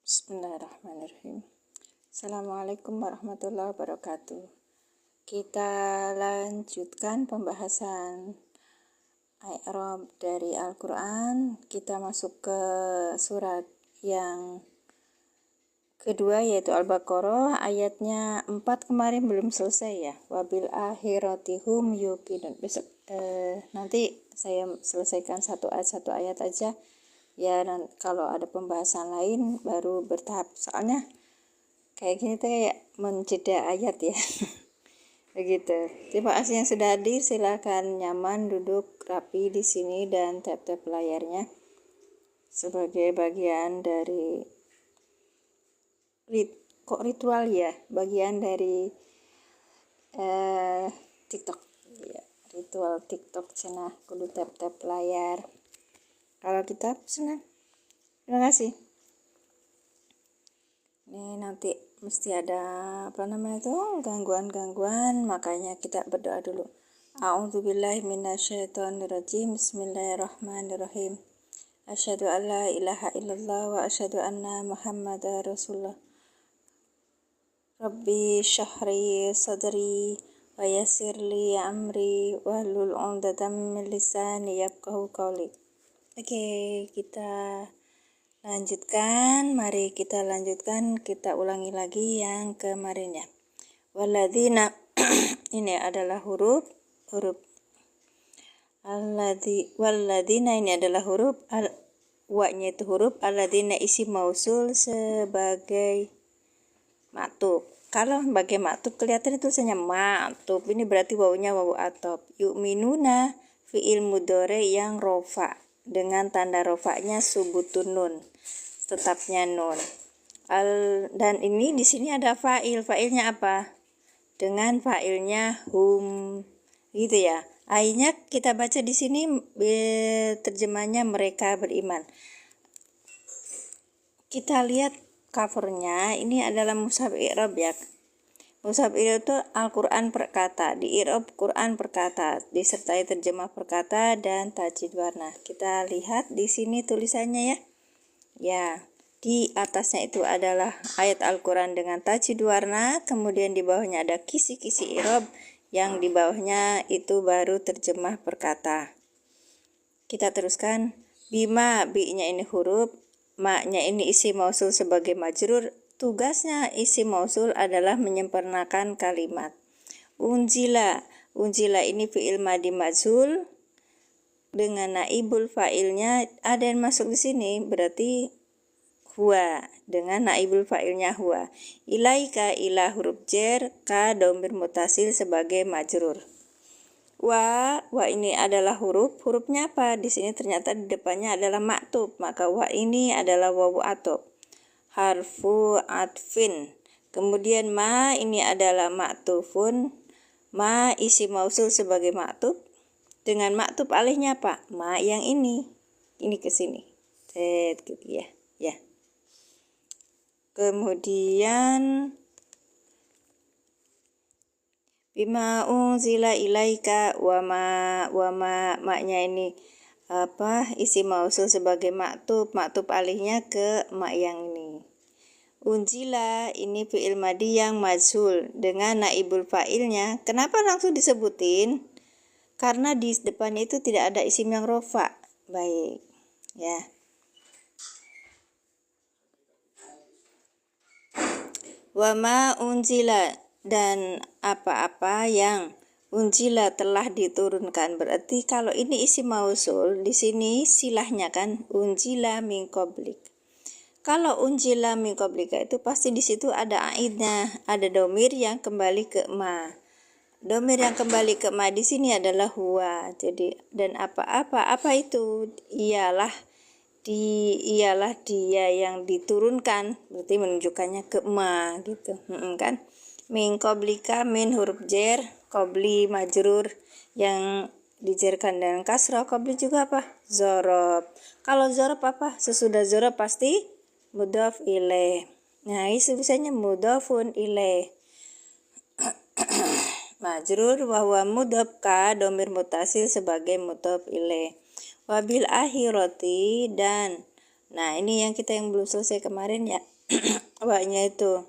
Bismillahirrahmanirrahim. Assalamualaikum warahmatullahi wabarakatuh. Kita lanjutkan pembahasan i'rab dari Al-Quran. Kita masuk ke surat yang kedua, yaitu Al-Baqarah. Ayatnya 4 kemarin belum selesai ya. Wabil akhirati hum yuqinun. Besok nanti saya selesaikan satu ayat aja ya, dan kalau ada pembahasan lain baru bertahap, soalnya kayak gini tuh kayak menjeda ayat ya. Begitu. Terima kasih yang sudah hadir, silakan nyaman duduk rapi di sini dan tap-tap layarnya sebagai bagian dari ritual ya, bagian dari TikTok ya, ritual TikTok cenah kudu tap-tap layar. Kalau kita senang. Terima kasih. Ini nanti mesti ada gangguan-gangguan, makanya kita berdoa dulu. A'udzubillahi minasyaitonirrajim. Bismillahirrahmanirrahim. Asyhadu an la ilaha illallah wa asyhadu anna Muhammadar Rasulullah. Rabbi syahri sadri wa yassirli amri wahlul 'uqdatam min lisani yafqahu qawli. Oke, kita lanjutkan. Mari kita lanjutkan. Kita ulangi lagi yang kemarinnya. Walladzina ini adalah huruf walladzina ini adalah huruf wa-nya itu huruf, alladzina isim mausul sebagai maktub. Kalau sebagai maktub kelihatan tulisannya maktub. Ini berarti wawunya wawu atop. Yu'minuna fi'il mudhari yang rofa dengan tanda rofaknya subutun nun, tetapnya nun. Dan ini di sini ada fa'il. Fa'ilnya apa? Dengan fa'ilnya hum, gitu ya. Ayatnya kita baca di sini terjemahnya mereka beriman. Kita lihat covernya, ini adalah mushaf i'rab ya. Mushaf i'rab itu Al-Quran perkata, di i'rab Quran perkata, disertai terjemah perkata dan tajwid warna. Kita lihat di sini tulisannya ya. Ya, di atasnya itu adalah ayat Al-Quran dengan tajwid warna, kemudian di bawahnya ada kisi-kisi i'rab, yang di bawahnya itu baru terjemah perkata. Kita teruskan. Bima, bi-nya ini huruf, ma-nya ini isim mausul sebagai majrur. Tugasnya isim mausul adalah menyempurnakan kalimat. Unzila ini fi'il madi majhul dengan naibul fa'ilnya ada yang masuk di sini, berarti huwa dengan naibul fa'ilnya huwa. Ilaika, ila huruf jar, ka dhamir mutasil sebagai majrur. Wa ini adalah hurufnya apa? Di sini ternyata di depannya adalah maktub, maka wa ini adalah wawu atop, harfu atfin. Kemudian ma ini adalah maktufun, ma isim mausul sebagai maktub dengan maktub alihnya apa? Ma yang ini ke sini. Gitu ya. Ya. Kemudian bima unzila ilaika wa ma-nya ini apa? Isim mausul sebagai maktub alihnya ke ma yang ini. Unzila ini fi'il madi yang majhul dengan naibul fa'ilnya. Kenapa langsung disebutin? Karena di depannya itu tidak ada isim yang rofa. Baik. Ya. Wa ma unzila, dan apa-apa yang unzila telah diturunkan. Berarti kalau ini isim mausul, di sini silahnya kan unzila min qablik. Kalau unzila min qablika itu pasti di situ ada aidnya, ada domir yang kembali ke ma. Domir yang kembali ke ma di sini adalah huwa. Jadi dan apa itu? Ialah dia yang diturunkan, berarti menunjukkannya ke ma gitu. Kan? Min qablika, min huruf jar, qabli majrur yang dijarkan dengan kasrah, qabli juga apa? Zorob. Kalau zorob apa? Sesudah zorob pasti mudhaf ilaih. Nah, ini tulisannya mudhafun ilaih. Majrur wa huwa mudhaf ka dhamir mutasil sebagai mudhaf ilaih. Wabil akhirati, dan nah ini yang belum selesai kemarin ya. Wa-nya itu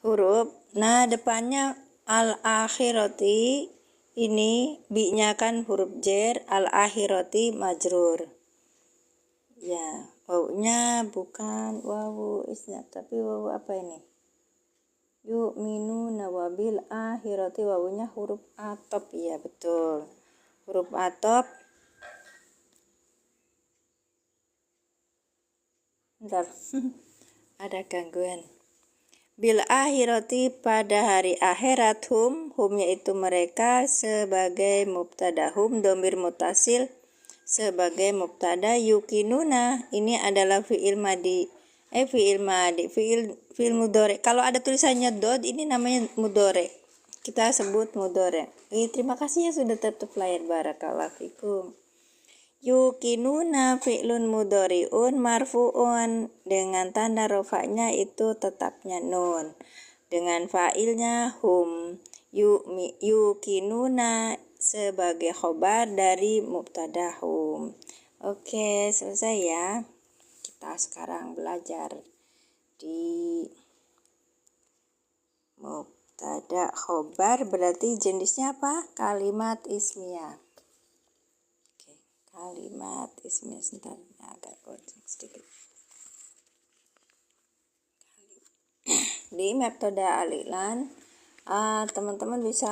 huruf. Nah, depannya al-akhirati, ini bi-nya kan huruf jar, al-akhirati majrur. Ya, wawunya bukan wawu isna, tapi wawu apa ini? Yu'minuna wabil akhirati, wawunya huruf atop. Ya, betul. Huruf atop. Bentar. Ada gangguan. Bil akhirati, pada hari akhirat, hum yaitu mereka, sebagai mubtada, hum domir mutasil sebagai mubtada, yukinuna ini adalah fiil mudhari. Kalau ada tulisannya dot, ini namanya mudhari, kita sebut mudhari. Terima kasih ya sudah tutup layar, barakallahu fikum. Yukinuna fi'lun mudhari'un marfu'un, dengan tanda rofaknya itu tetapnya nun, dengan fa'ilnya hum. Yukinuna sebagai khobar dari mubtada hum. Oke, selesai ya. Kita sekarang belajar di mubtada khobar, berarti jenisnya apa? Kalimat ismiyah. Kalimat ismiyah, sebentar, agak goncang sedikit. Di metode al-i'lan, teman-teman bisa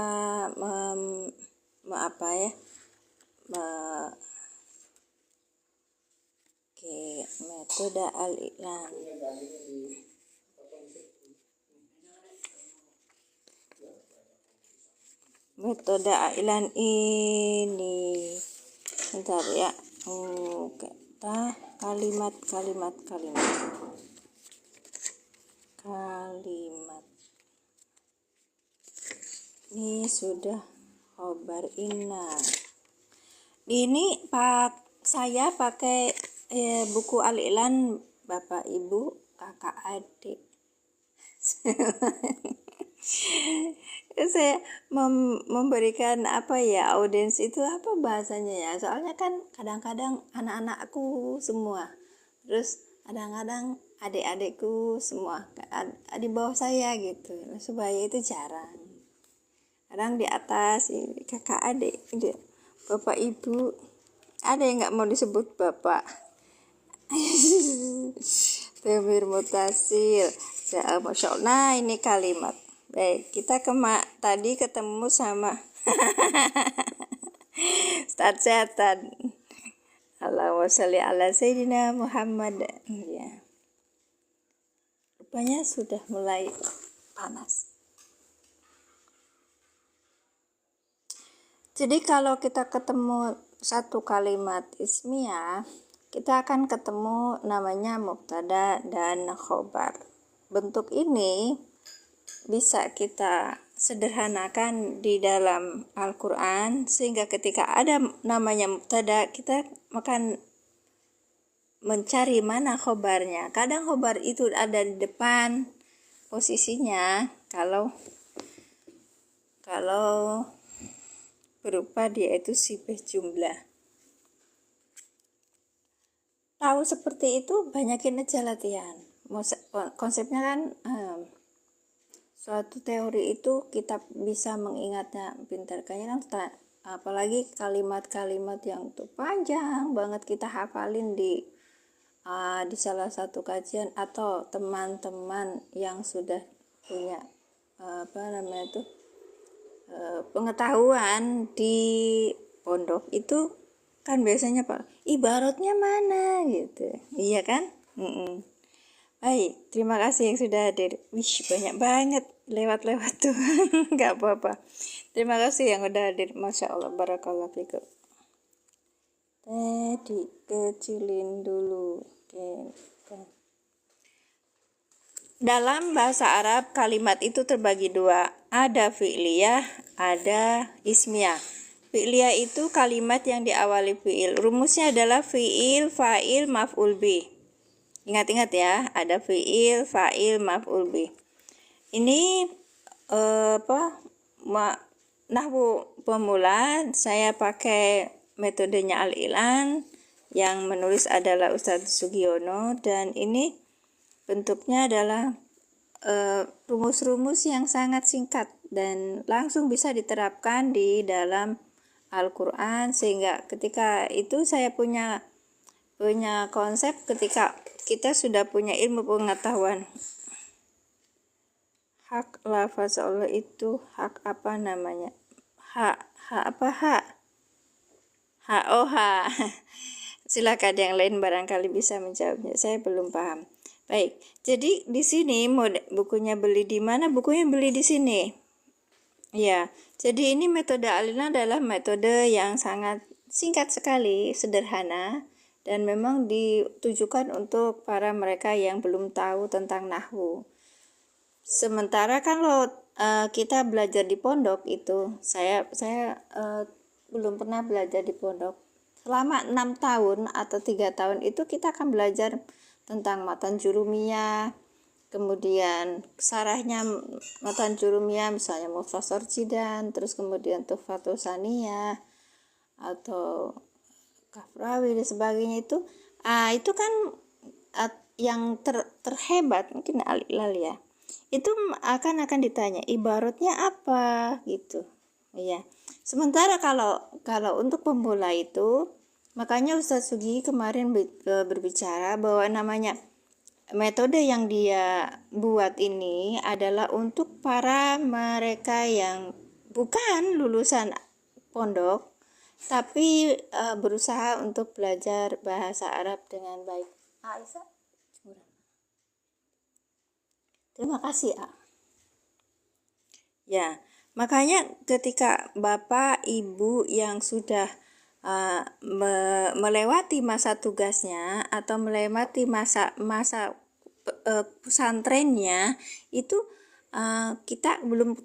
metode al-i'lan. Metode al-i'lan ini, bentar ya. Kita kalimat. Ini sudah khobar inna. Ini saya pakai buku al-i'lan Bapak Ibu, kakak adik. Saya memberikan audiens itu apa bahasanya ya, soalnya kan kadang-kadang anak-anakku semua, terus kadang-kadang adik-adikku semua di bawah saya gitu, supaya itu jarang. Kadang di atas kakak adik, bapak ibu, ada yang nggak mau disebut bapak. Domir mutasil. Masya Allah. Nah, ini kalimat. Baik, kita tadi ketemu sama Ustaz Setan. Allahumma sholli ala Sayyidina Muhammad. Ya. Rupanya sudah mulai panas. Jadi kalau kita ketemu satu kalimat ismiyah, kita akan ketemu namanya mubtada dan khobar. Bentuk ini bisa kita sederhanakan di dalam Al-Quran, sehingga ketika ada namanya mubtada, kita akan mencari mana khobarnya. Kadang khobar itu ada di depan posisinya, kalau berupa dia itu sifat jumlah. Tahu seperti itu, banyakin aja latihan. Konsepnya kan suatu teori itu kita bisa mengingatnya pintar, kayaknya kan, apalagi kalimat-kalimat yang tuh panjang banget kita hafalin di salah satu kajian, atau teman-teman yang sudah punya pengetahuan di pondok itu kan biasanya ibaratnya mana gitu, iya kan? Baik, terima kasih yang sudah hadir. Banyak banget lewat tuh. Nggak apa-apa. Terima kasih yang udah hadir. Masya Allah, barakallahu fikum. Kecilin dulu. Oke. Dalam bahasa Arab, kalimat itu terbagi dua. Ada fi'liyah, ada ismiyah. Fi'liyah itu kalimat yang diawali fi'il. Rumusnya adalah fi'il, fa'il, maf'ul bih. Ingat-ingat ya, ada fi'il, fa'il, maf'ul bih. Ini nahwu pemula, saya pakai metodenya al-i'lan, yang menulis adalah Ustadz Sugiono, dan ini bentuknya adalah rumus-rumus yang sangat singkat dan langsung bisa diterapkan di dalam Al-Quran, sehingga ketika itu saya punya konsep ketika kita sudah punya ilmu pengetahuan hak lafaz Allah itu hak apa namanya, hak silakan yang lain barangkali bisa menjawabnya, saya belum paham. Baik, jadi di sini bukunya beli di mana? Bukunya beli di sini. Ya, jadi ini metode Alina adalah metode yang sangat singkat sekali, sederhana, dan memang ditujukan untuk para mereka yang belum tahu tentang nahwu. Sementara kalau kita belajar di pondok itu, saya belum pernah belajar di pondok. Selama 6 tahun atau 3 tahun itu kita akan belajar tentang matan jurumiyah, kemudian sarahnya matan jurumiyah, misalnya Mukhtasar Jidan, terus kemudian Tuhfatus Saniyah atau Kafrawi dan sebagainya itu. Itu kan yang terhebat mungkin Al-Ilal ya. Itu akan ditanya ibaratnya apa gitu. Ya. Sementara kalau untuk pemula itu, makanya Ustadz Sugi kemarin berbicara bahwa namanya metode yang dia buat ini adalah untuk para mereka yang bukan lulusan pondok tapi berusaha untuk belajar bahasa Arab dengan baik. Aisyah, terima kasih. Ya, makanya ketika Bapak Ibu yang sudah melewati masa tugasnya atau melewati masa pesantrennya itu, kita belum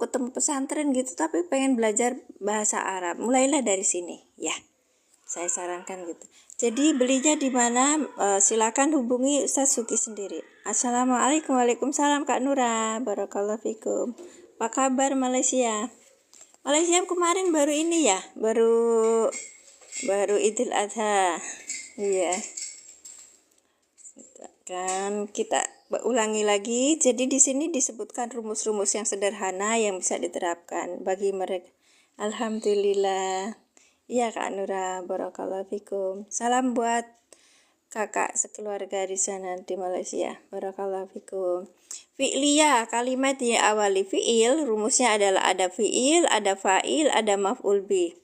ketemu pesantren gitu tapi pengen belajar bahasa Arab, mulailah dari sini ya, saya sarankan gitu. Jadi belinya di mana? Silakan hubungi Ustaz Suki sendiri. Assalamualaikum. Waalaikumsalam Kak Nura, barakallahu fikum. Apa kabar Malaysia? Malaysia kemarin baru ini ya, baru Idul Adha. Iya. Kan kita ulangi lagi. Jadi di sini disebutkan rumus-rumus yang sederhana yang bisa diterapkan bagi mereka. Alhamdulillah. Iya Kak Nura, barakallahu fikum. Salam buat kakak sekeluarga di sana di Malaysia. Barakallahu fikum. Fi'liyah, kalimat yang awali fi'il, rumusnya adalah ada fi'il, ada fa'il, ada maf'ul bih.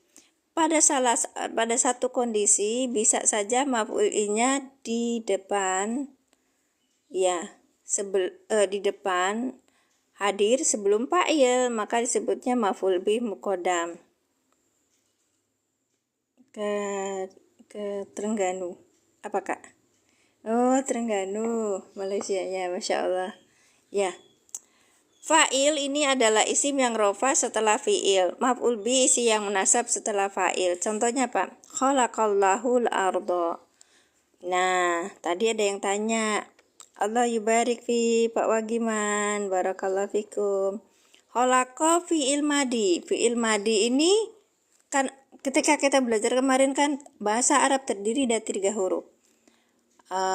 Pada satu kondisi bisa saja maf'ul-nya di depan ya, di depan hadir sebelum fa'il, maka disebutnya maf'ul bih muqaddam. Ke Terengganu. Apa Kak? Oh, Terengganu, Malaysia ya, Masya Allah. Ya, fa'il ini adalah isim yang rofa setelah fi'il. Maf'ul bi isi yang munasab setelah fa'il. Contohnya apa? Khalaqallahul ardo. Nah, tadi ada yang tanya. Allah yubarik fi Pak Wagiman. Barakallahu fikum. Khalaqa fi'il madi. Fi'il madi ini kan ketika kita belajar kemarin kan bahasa Arab terdiri dari 3 huruf.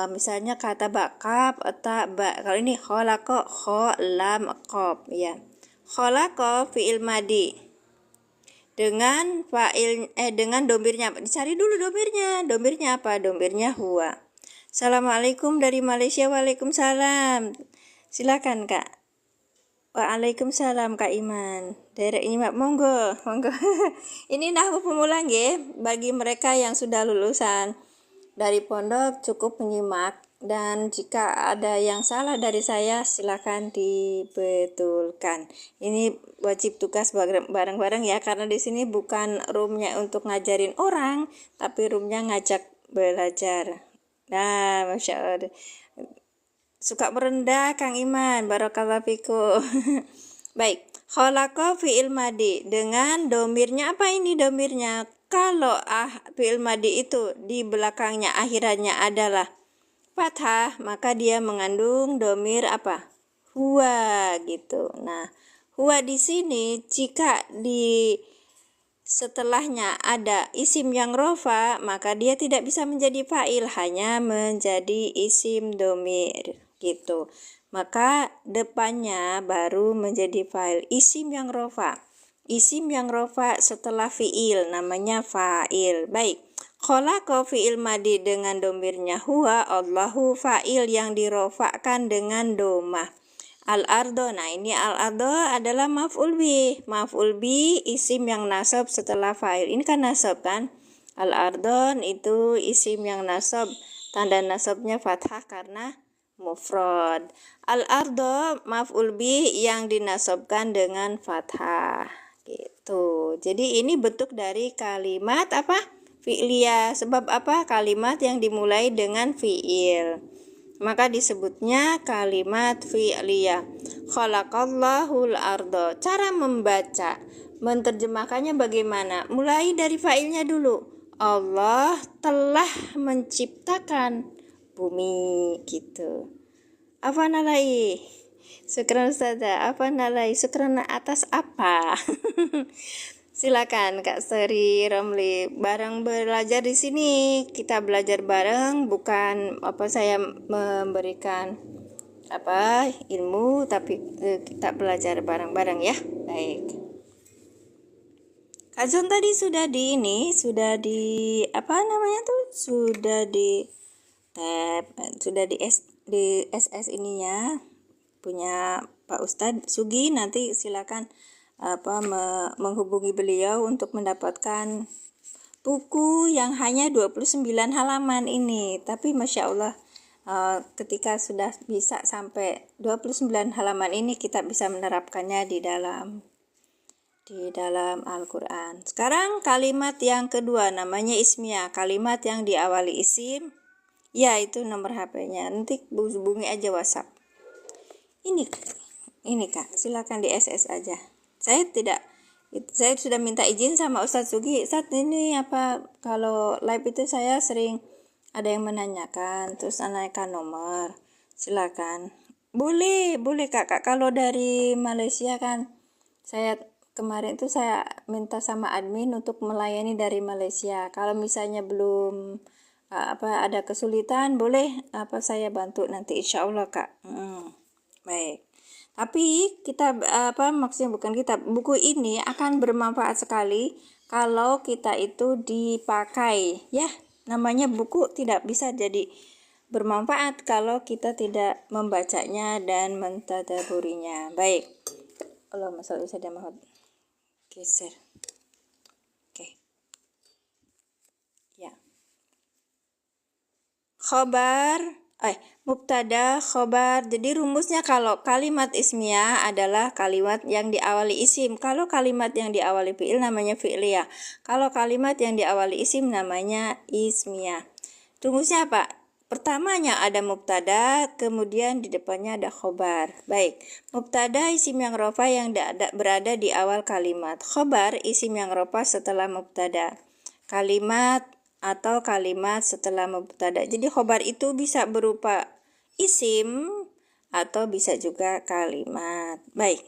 Misalnya kata bakab atau kalau ini khalaqa kha lam qaf ya. Khalaqa fi'il madi dengan fa'il dengan domirnya. Dicari dulu domirnya apa? Domirnya huwa. Assalamualaikum dari Malaysia. Waalaikumsalam. Silakan Kak. Waalaikumsalam Kak Iman. Daerah ini monggo. Ini nahwu pemula nggih bagi mereka yang sudah lulusan dari pondok, cukup menyimak, dan jika ada yang salah dari saya silakan dibetulkan. Ini wajib tugas bareng-bareng ya, karena di sini bukan roomnya untuk ngajarin orang, tapi roomnya ngajak belajar. Nah, Masya Allah, suka merendah Kang Iman, barakallahu fikum. Baik, khalaqa fi'il madi dengan domirnya apa ini domirnya? Kalau fi'il madi itu di belakangnya akhirannya adalah fathah, maka dia mengandung domir apa? Huwa gitu. Nah, huwa di sini jika di setelahnya ada isim yang rofa, maka dia tidak bisa menjadi fa'il, hanya menjadi isim domir. gitu. Maka depannya baru menjadi fa'il. Isim yang rofa. Isim yang rofa setelah fi'il namanya fa'il. Baik. Khalaqa fi'il madi dengan domirnya huwa, Allahu fa'il yang dirofakkan dengan domah. Al-ardo, nah ini al-ardo adalah maf'ul bi. Maf'ul bi isim yang nasab setelah fa'il. Ini kan nasab kan? Al-ardon itu isim yang nasab. Tanda nasabnya fathah karena mufrad. Al-ardo maf'ul bi yang dinasabkan dengan fathah. Gitu. Jadi ini bentuk dari kalimat apa? Fi'liyah. Sebab apa? Kalimat yang dimulai dengan fi'il. Maka disebutnya kalimat fi'liyah. Khalaqallahul ardo. Cara membaca, menerjemahkannya bagaimana? Mulai dari fa'ilnya dulu. Allah telah menciptakan bumi gitu. Apa nalai? Syukran Ustazah. Apa nalai? Syukran atas apa? Silakan Kak Seri Romli, bareng belajar di sini. Kita belajar bareng, bukan apa saya memberikan apa ilmu, tapi kita belajar bareng-bareng ya. Baik. Kak Zon tadi sudah di apa namanya tuh? Sudah di tab, sudah di SS ininya punya Pak Ustadz Sugi. Nanti silakan menghubungi beliau untuk mendapatkan buku yang hanya 29 halaman ini. Tapi Masya Allah, ketika sudah bisa sampai 29 halaman ini, kita bisa menerapkannya di dalam Al-Quran. Sekarang kalimat yang kedua namanya ismiyah. Kalimat yang diawali isim, ya itu nomor HP-nya. Nanti hubungi aja WhatsApp. Ini Kak, silakan di SS aja. Saya sudah minta izin sama Ustadz Sugi. Ustadz ini apa, kalau live itu saya sering ada yang menanyakan, terus anakkan nomor. Silakan. Boleh Kakak. Kalau dari Malaysia kan, kemarin itu saya minta sama admin untuk melayani dari Malaysia. Kalau misalnya belum ada kesulitan, boleh saya bantu nanti insya Allah Kak. Baik. Tapi buku ini akan bermanfaat sekali kalau kita itu dipakai ya. Namanya buku tidak bisa jadi bermanfaat kalau kita tidak membacanya dan mentadaburinya. Baik. Allah masalah saya mau geser. Oke. Ya. Mubtada, khobar. Jadi rumusnya kalau kalimat ismiyah adalah kalimat yang diawali isim. Kalau kalimat yang diawali fi'il namanya fi'liyah. Kalau kalimat yang diawali isim namanya ismiyah. Rumusnya apa? Pertamanya ada mubtada, kemudian di depannya ada khobar. Baik, mubtada isim yang rofa yang berada di awal kalimat. Khobar isim yang rofa setelah mubtada. Kalimat atau kalimat setelah mubtada. Jadi khobar itu bisa berupa isim atau bisa juga kalimat. Baik.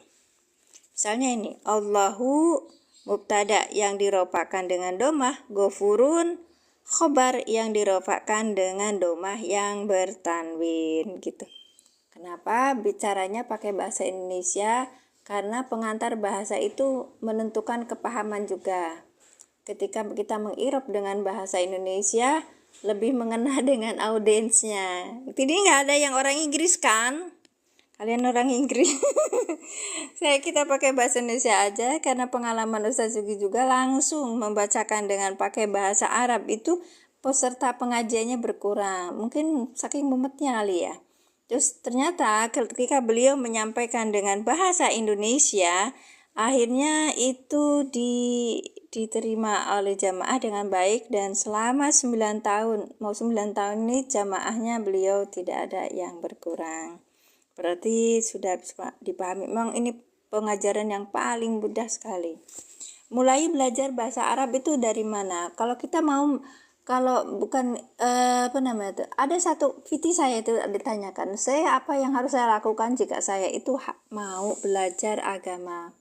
Misalnya ini, Allahu mubtada yang dirofakan dengan domah, gofurun khobar yang dirofakan dengan domah yang bertanwin gitu. Kenapa bicaranya pakai bahasa Indonesia? Karena pengantar bahasa itu menentukan kepahaman juga. Ketika kita mengirob dengan bahasa Indonesia, lebih mengena dengan audiensnya. Jadi nggak ada yang orang Inggris kan? Kalian orang Inggris. Kita pakai bahasa Indonesia aja karena pengalaman Ustaz Sugi juga langsung membacakan dengan pakai bahasa Arab itu peserta pengajiannya berkurang. Mungkin saking mumetnya kali ya. Terus ternyata ketika beliau menyampaikan dengan bahasa Indonesia, akhirnya itu diterima oleh jamaah dengan baik, dan selama 9 tahun ini jamaahnya beliau tidak ada yang berkurang. Berarti sudah dipahami. Memang ini pengajaran yang paling mudah sekali. Mulai belajar bahasa Arab itu dari mana? Kalau ada satu VT saya itu ditanyakan, apa yang harus saya lakukan jika saya itu mau belajar agama.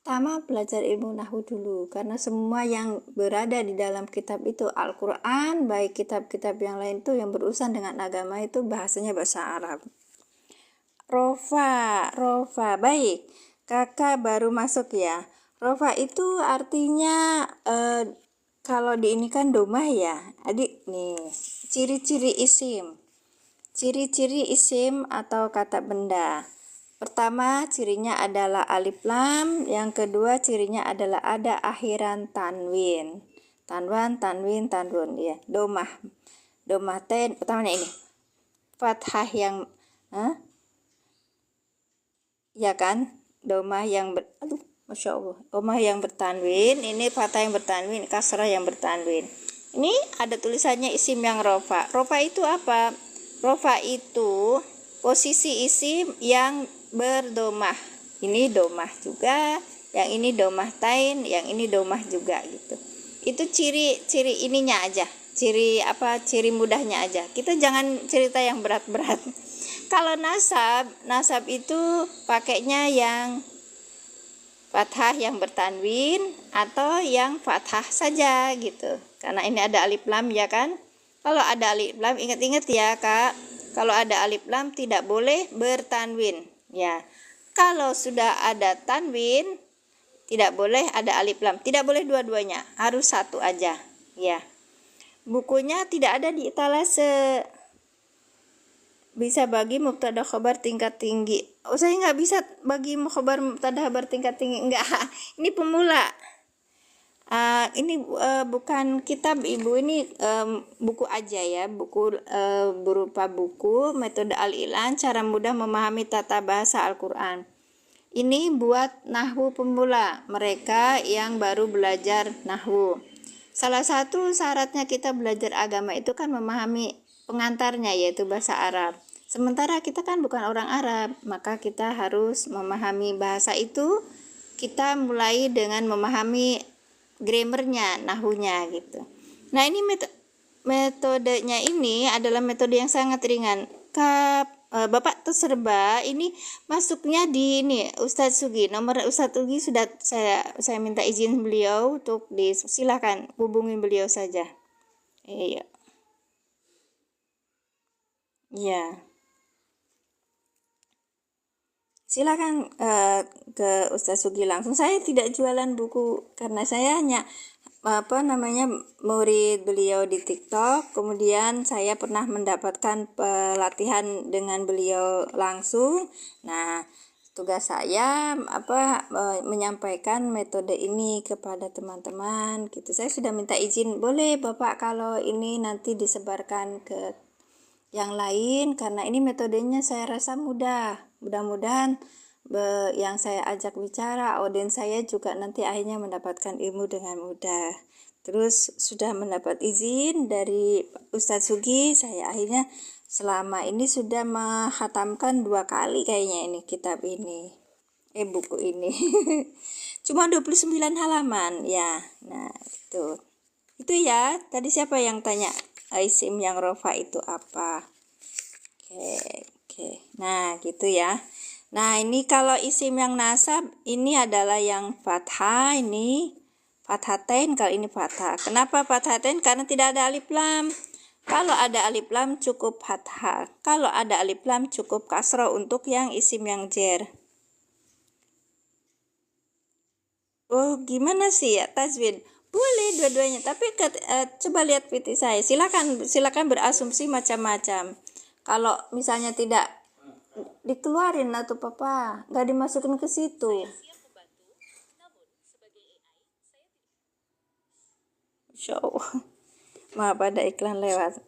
pertama belajar ilmu nahwu dulu, karena semua yang berada di dalam kitab itu Al-Quran, baik kitab-kitab yang lain itu yang berurusan dengan agama itu bahasanya bahasa Arab. Rofa, baik, kakak baru masuk ya. Rofa itu artinya kalau di ini kan domah ya, adik nih. Ciri-ciri isim atau kata benda. Pertama, cirinya adalah alif lam. Yang kedua, cirinya adalah ada akhiran tanwin. Tanwin ya. Domah ten. Pertamanya ini. Fathah yang ya kan? Domah yang Masya Allah. Domah yang bertanwin. Ini fathah yang bertanwin. Kasrah yang bertanwin. Ini ada tulisannya isim yang rofa. Rofa itu apa? Rofa itu posisi isim yang berdomah. Ini domah juga, yang ini domah tain, yang ini domah juga gitu. Itu ciri ininya aja, ciri mudahnya aja. Kita jangan cerita yang berat-berat. Kalau nasab itu pakainya yang fathah yang bertanwin atau yang fathah saja gitu. Karena ini ada alif lam ya kan. Kalau ada alif lam, ingat-ingat ya kak, kalau ada alif lam tidak boleh bertanwin ya. Kalau sudah ada tanwin tidak boleh ada alif lam, tidak boleh dua-duanya, harus satu aja ya. Bukunya tidak ada di etalase. Bisa bagi mubtada khabar tingkat tinggi. Saya nggak bisa bagi khabar mubtada khabar tingkat tinggi, enggak. Ini pemula. Ini bukan kitab ibu, ini buku aja ya, buku berupa buku metode Al-Ilan, cara mudah memahami tata bahasa Al-Quran. Ini buat nahwu pemula, mereka yang baru belajar nahwu. Salah satu syaratnya kita belajar agama itu kan memahami pengantarnya, yaitu bahasa Arab. Sementara kita kan bukan orang Arab, maka kita harus memahami bahasa itu. Kita mulai dengan memahami grammarnya, nahwunya gitu. Nah, ini metodenya ini adalah metode yang sangat ringan. Bapak terserba ini masuknya di ini Ustadz Sugi. Nomor Ustadz Sugi sudah saya minta izin beliau untuk silakan hubungi beliau saja. Iya. Ya. Silakan ke Ustadz Sugi langsung. Saya tidak jualan buku karena saya hanya murid beliau di TikTok. Kemudian saya pernah mendapatkan pelatihan dengan beliau langsung. Nah, tugas saya menyampaikan metode ini kepada teman-teman gitu. Saya sudah minta izin, boleh Bapak kalau ini nanti disebarkan ke yang lain, karena ini metodenya saya rasa mudah. Mudah-mudahan yang saya ajak bicara, audiens saya juga nanti akhirnya mendapatkan ilmu dengan mudah. Terus sudah mendapat izin dari Ustadz Sugi, saya akhirnya selama ini sudah menghatamkan 2 kali kayaknya ini kitab ini. Buku ini. Cuma 29 halaman ya. Nah, itu ya. Tadi siapa yang tanya isim yang rofa itu apa? Oke. Nah, gitu ya. Nah, ini kalau isim yang nasab, ini adalah yang fathah, ini fathatain, kalau ini fathah. Kenapa fathatain? Karena tidak ada alif lam. Kalau ada alif lam cukup fathah. Kalau ada alif lam cukup kasroh untuk yang isim yang jer. Oh, gimana sih ya tajwid? Boleh dua-duanya, tapi coba lihat PT saya. Silakan berasumsi macam-macam. Kalau misalnya tidak dikeluarin atau papa, nggak dimasukin ke situ. Show. Maaf ada iklan lewat.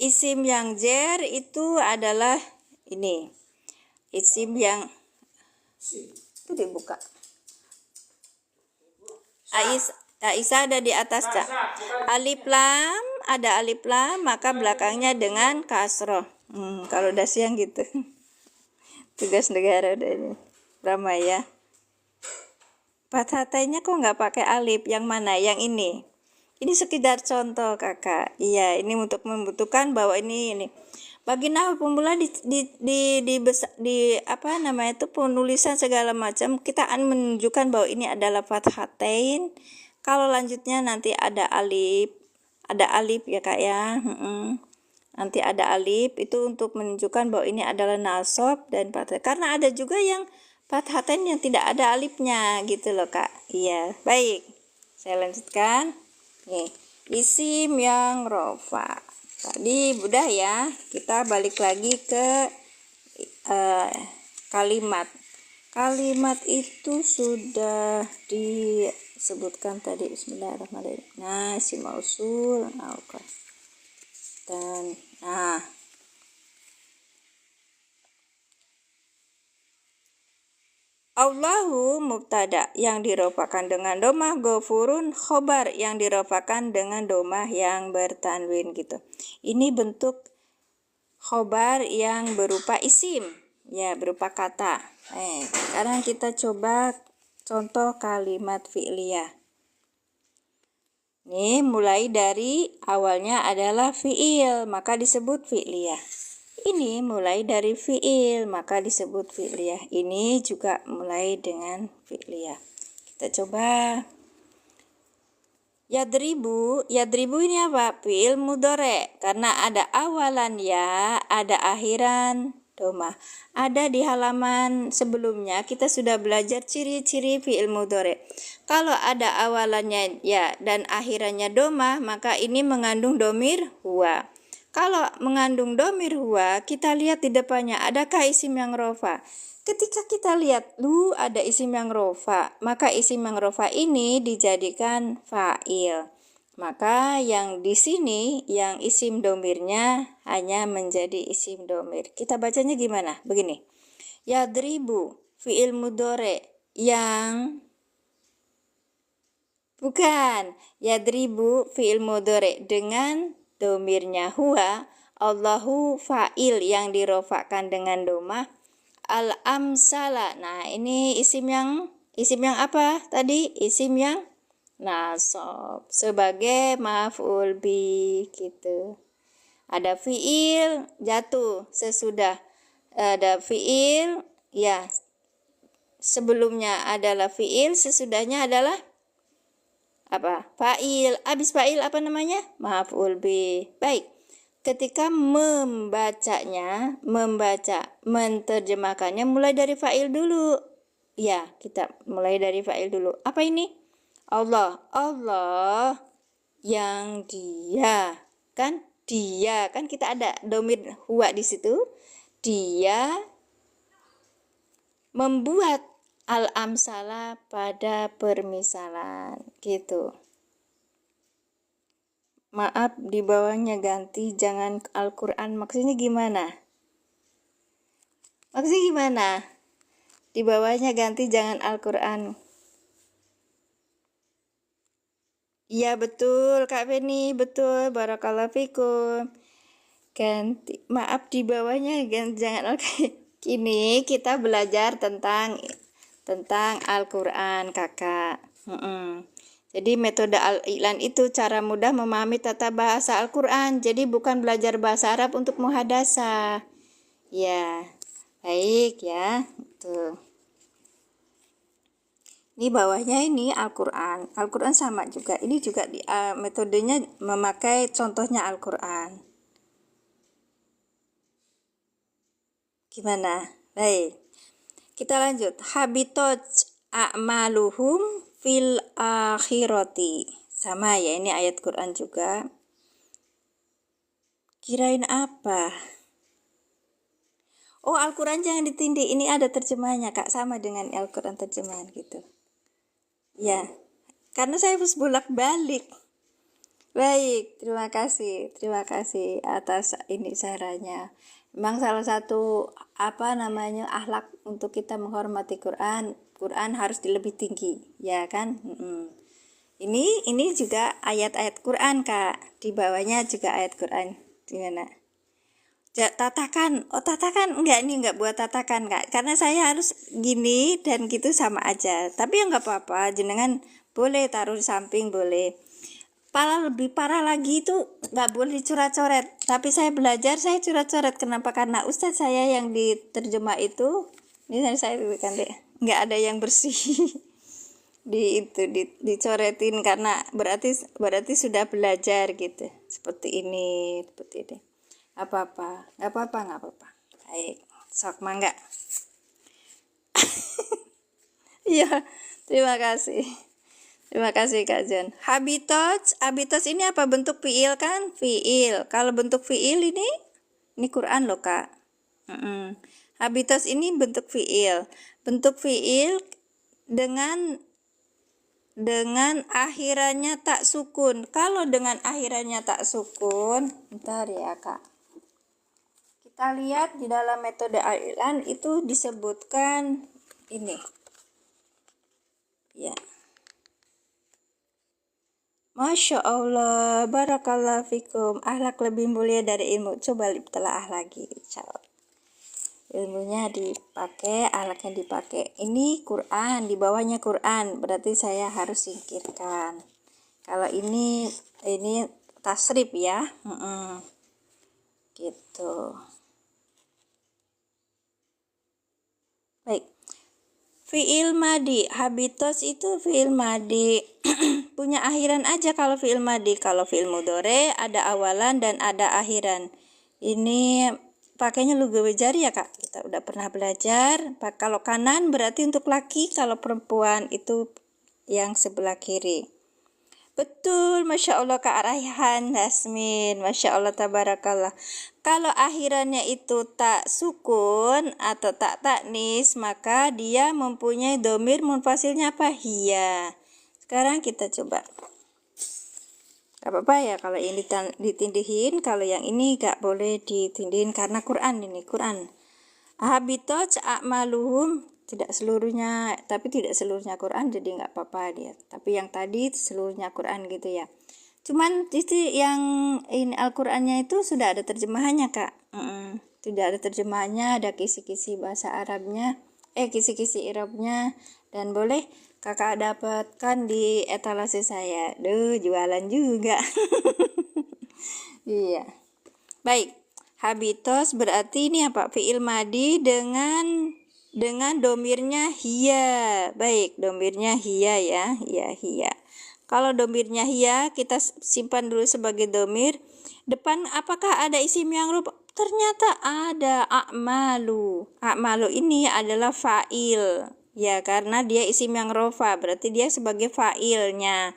Isim yang jer itu adalah ini. Isim yang itu dibuka. Aisyah ada di atas alif lam, ada alif lam, maka belakangnya dengan kasroh. Kalau udah siang gitu. Tugas negara udah ini. Ramai ya. Fathatainya kok nggak pakai alif? Yang mana? Yang ini. Ini sekedar contoh kakak. Iya, ini untuk membutuhkan bahwa ini. Bagi nahwu pemula di apa namanya itu penulisan segala macam kita akan menunjukkan bahwa ini adalah fathatain. Kalau lanjutnya nanti ada alif ya Kak ya. Nanti ada alif itu untuk menunjukkan bahwa ini adalah nasab dan fathah. Karena ada juga yang fathatain yang tidak ada alifnya gitu loh Kak. Iya, baik. Saya lanjutkan. Nih, isim yang rofa. Tadi udah ya, kita balik lagi ke kalimat. Kalimat itu sudah disebutkan tadi. Bismillahirrahmanirrahim. Nah, isim mausul, dan Allahu mubtada yang dirofakan dengan domah, gofurun khobar yang dirofakan dengan domah yang bertanwin gitu. Ini bentuk khobar yang berupa isim, ya berupa kata. Sekarang kita coba contoh kalimat fi'liyah. Nih mulai dari awalnya adalah fi'il, maka disebut fi'liyah. Ini mulai dari fi'il, maka disebut fi'liyah. Ini juga mulai dengan fi'liyah. Kita coba. Yadribu ini apa? Fi'il mudhari. Karena ada awalan ya, ada akhiran domah. Ada di halaman sebelumnya kita sudah belajar ciri-ciri fi'il mudhari. Kalau ada awalannya ya dan akhirannya domah, maka ini mengandung domir huwa. Kalau mengandung domir huwa, kita lihat di depannya, adakah isim yang rofa? Ketika kita lihat, ada isim yang rofa, maka isim yang rofa ini dijadikan fa'il. Maka yang di sini, yang isim domirnya hanya menjadi isim domir. Kita bacanya gimana? Begini. Yadribu, fi'il mudhari yang... Bukan. Yadribu, fi'il mudhari dengan... domirnya huwa, Allahu fa'il yang dirofakkan dengan domah, al-amsala. Nah, ini isim yang apa tadi? Isim yang nasab sebagai maf'ul bi gitu. Ada fi'il jatuh sesudah ada fi'il ya. Sebelumnya adalah fi'il, sesudahnya adalah apa? Fa'il. Habis fa'il apa namanya? Maf'ul bi. Baik. Ketika menerjemahkannya mulai dari fa'il dulu. Ya, kita mulai dari fa'il dulu. Apa ini? Allah yang dia. Kan? Dia. Kan kita ada domir huwa di situ. Dia membuat al-amsala pada permisalan gitu. Maaf di bawahnya ganti jangan Al-Qur'an. Maksudnya gimana? Di bawahnya ganti jangan Al-Qur'an. Iya betul Kak Feni, betul. Barakallahu fikum. Ganti, maaf di bawahnya ganti jangan Al-Qur'an. Kini kita belajar tentang Al-Qur'an Kakak. Jadi metode al-i'lan itu cara mudah memahami tata bahasa Al-Qur'an. Jadi bukan belajar bahasa Arab untuk muhadasah. Ya, baik ya. Tuh. Ini bawahnya ini Al-Qur'an. Al-Qur'an sama juga. Ini juga metodenya memakai contohnya Al-Qur'an. Gimana? Baik. Kita lanjut. Habitat a'maluhum fil akhirati. Sama ya, ini ayat Quran juga. Kirain apa? Oh, Al-Quran jangan ditindih. Ini ada terjemahnya Kak, sama dengan Al-Quran terjemahan gitu. Ya, karena saya harus bolak-balik. Baik, terima kasih atas ini sarannya. Memang salah satu akhlak untuk kita menghormati Quran harus lebih tinggi, ya kan? Ini juga ayat-ayat Quran Kak. Di bawahnya juga ayat Quran. Gimana? Tatakan enggak, ini enggak buat tatakan Kak. Karena saya harus gini dan gitu sama aja. Tapi ya enggak apa-apa, jenengan boleh taruh di samping boleh. lebih parah lagi itu nggak boleh dicoret-coret. Tapi saya belajar, saya coret-coret. Kenapa? Karena ustadz saya yang diterjemah itu, ini saya kan deh, nggak ada yang bersih. Dicoretin karena berarti sudah belajar gitu. Seperti ini. Nggak apa-apa. Baik, sok mangga. Iya, terima kasih. Terima kasih Kak Jan. Habitos ini apa, bentuk fiil kan? Fiil. Kalau bentuk fiil ini Quran loh Kak. Habitos ini bentuk fiil. Bentuk fiil dengan akhirannya tak sukun. Kalau dengan akhirannya tak sukun, bentar ya Kak. Kita lihat di dalam metode al-i'lan itu disebutkan ini. Ya. Masya Allah, barakallah fikum. Akhlak lebih mulia dari ilmu. Coba telaah lagi. Ilmunya dipakai, akhlaknya dipakai. Ini Quran, di bawahnya Quran. Berarti saya harus singkirkan. Kalau ini tasrif ya. Gitu. Baik. Fi'il madi, habitos itu fi'il madi. Punya akhiran aja kalau fi'il madi. Kalau fi'il mudhari ada awalan dan ada akhiran. Ini pakainya lugawi jari ya Kak. Kita udah pernah belajar. Kalau kanan berarti untuk laki, kalau perempuan itu yang sebelah kiri. Betul, Masya Allah Kak Raihan Hasmin, Masya Allah tabarakallah. Kalau akhirannya itu tak sukun atau tak taknis, maka dia mempunyai domir munfasilnya apa? Hiya. Sekarang kita coba. Gak apa-apa ya kalau ini ditindihin, kalau yang ini gak boleh ditindihin karena Quran ini, Quran. Habitot a'maluhum, tidak seluruhnya Quran, jadi nggak apa-apa dia. Tapi yang tadi seluruhnya Quran gitu ya. Cuman yang ini Al-Qur'annya itu sudah ada terjemahannya Kak. Sudah ada terjemahannya, ada kisi-kisi bahasa Arabnya, kisi-kisi Arabnya, dan boleh Kakak dapatkan di etalase saya. Jualan juga. Iya. Baik. Habitos berarti ini apa? Fi'il madi dengan domirnya hiya. Baik, domirnya hiya ya. Hiya. Kalau domirnya hiya, kita simpan dulu sebagai domir. Depan apakah ada isim yang rupa? Ternyata ada, a'malu. A'malu ini adalah fa'il. Ya, karena dia isim yang rofa, berarti dia sebagai fa'ilnya.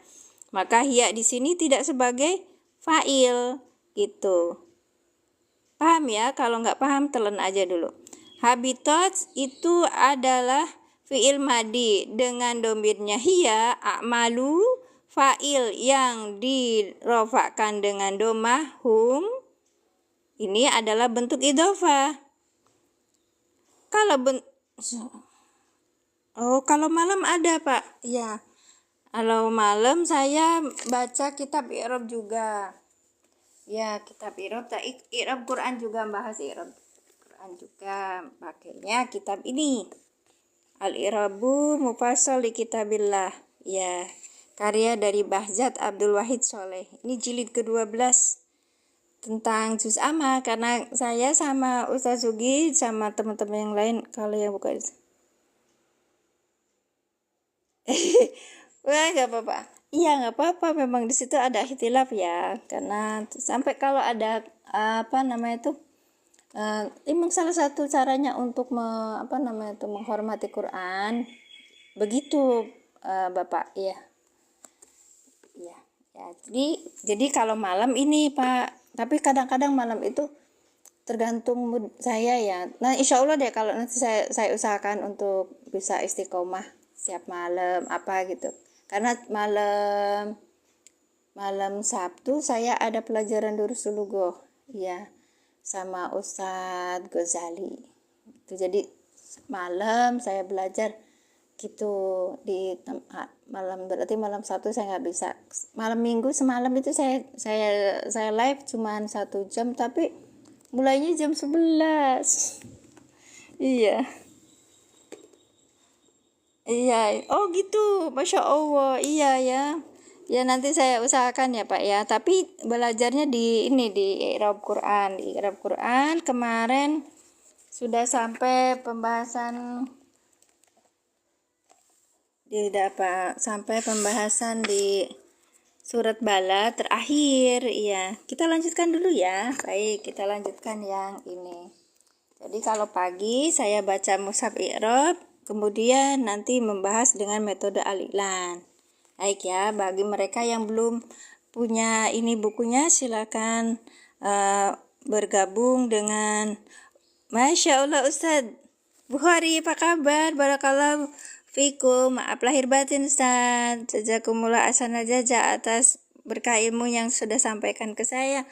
Maka hiya di sini tidak sebagai fa'il. Gitu. Paham ya? Kalau nggak paham, telan aja dulu. Habitat itu adalah fi'il madi dengan domirnya hiya, a'malu, fa'il yang dirofakkan dengan domah hum. Ini adalah bentuk idhofah. Kalau malam ada Pak. Ya. Kalau malam saya baca kitab i'rab juga. Ya, kitab i'rab Quran juga, bahas i'rab Quran juga, pakainya kitab ini Al-I'rabu Mufassal li Kitabillah, ya, karya dari Bahjat Abdul Wahid Soleh. Ini jilid ke-12 tentang juz amma, karena saya sama Ustaz Sugi sama teman-teman yang lain, kalau yang bukan wah nggak apa-apa. Iya nggak apa-apa, memang di situ ada ikhtilaf ya, karena sampai kalau ada emang salah satu caranya untuk menghormati Quran begitu Bapak ya. Jadi kalau malam ini Pak, tapi kadang-kadang malam itu tergantung mood saya ya. Nah insya Allah deh kalau nanti saya usahakan untuk bisa istiqomah setiap malam apa gitu. Karena malam Sabtu saya ada pelajaran Durusul Lughoh ya sama Ustadz Ghazali. Jadi malam saya belajar gitu di malam, berarti malam Sabtu saya nggak bisa. Malam Minggu semalam itu saya live cuman 1 jam, tapi mulainya jam 11. Iya. Oh gitu, Masya Allah. Iya ya. Ya nanti saya usahakan ya Pak ya. Tapi belajarnya di ini di i'rab Quran. Di i'rab Quran kemarin sudah sampai pembahasan sampai pembahasan di surat Bala terakhir. Iya, kita lanjutkan dulu ya. Baik, kita lanjutkan yang ini. Jadi kalau pagi saya baca mushaf i'rab, kemudian nanti membahas dengan metode al-i'lan. Baik ya, bagi mereka yang belum punya ini bukunya, silakan bergabung dengan Masya Allah Ustadz Bukhari, apa kabar? Barakallahu fikum. Maaf lahir batin Ustadz. Jazakumullah asana jaza atas berkah ilmu yang sudah sampaikan ke saya.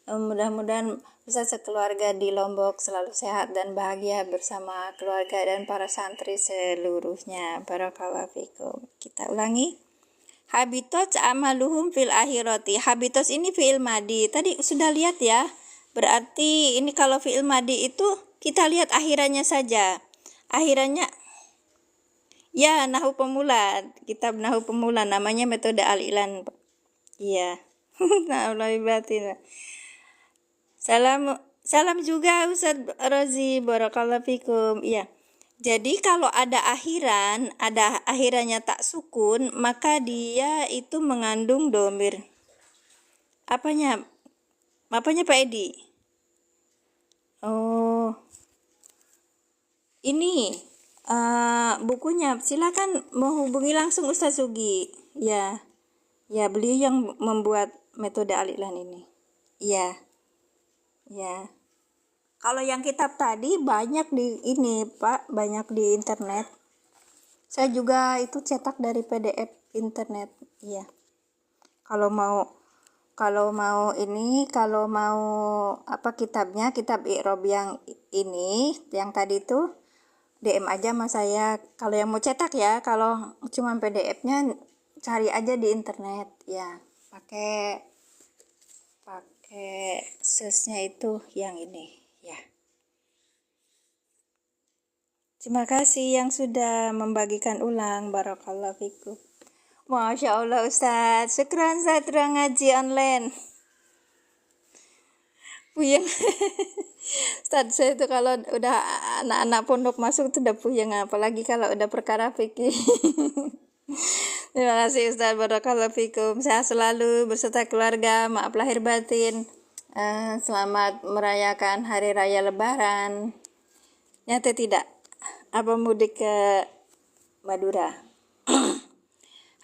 Mudah-mudahan Ustadz sekeluarga di Lombok selalu sehat dan bahagia bersama keluarga dan para santri seluruhnya. Barakallahu fikum. Kita ulangi. Habitos amaluhum fil akhirati. Habitos ini fi'il madi. Tadi sudah lihat ya. Berarti ini kalau fi'il madi itu kita lihat akhirannya saja. Akhirannya ya nahu pemula. Kitab nahu pemula namanya metode al-i'lan. Iya. Nah, batin. Salam juga Ustadz Rozi. Barakallahu fikum. Iya. Jadi kalau ada akhirannya tak sukun, maka dia itu mengandung domir. Apanya Pak Edi? Oh, ini bukunya. Silakan menghubungi langsung Ustaz Sugi. Ya, beliau yang membuat metode al-i'lan ini. Ya. Kalau yang kitab tadi banyak di ini Pak, banyak di internet. Saya juga itu cetak dari PDF internet. Iya. Kalau mau kitabnya, kitab i'rab yang ini, yang tadi itu DM aja sama saya. Kalau yang mau cetak ya, kalau cuma PDF-nya cari aja di internet ya. Pakai search-nya itu yang ini. Ya. Terima kasih yang sudah membagikan ulang. Barakallahu fikum. Masya Allah Ustaz. Syukran Ustaz ruang ngaji online. Puyeng. Ustaz saya itu kalau udah anak-anak pondok masuk itu udah puyeng, apalagi kalau udah perkara fikih. Terima kasih Ustaz. Barakallahu fikum. Sehat selalu beserta keluarga. Maaf lahir batin. Selamat merayakan hari raya Lebaran. Nyata tidak? Apa mudik ke Madura?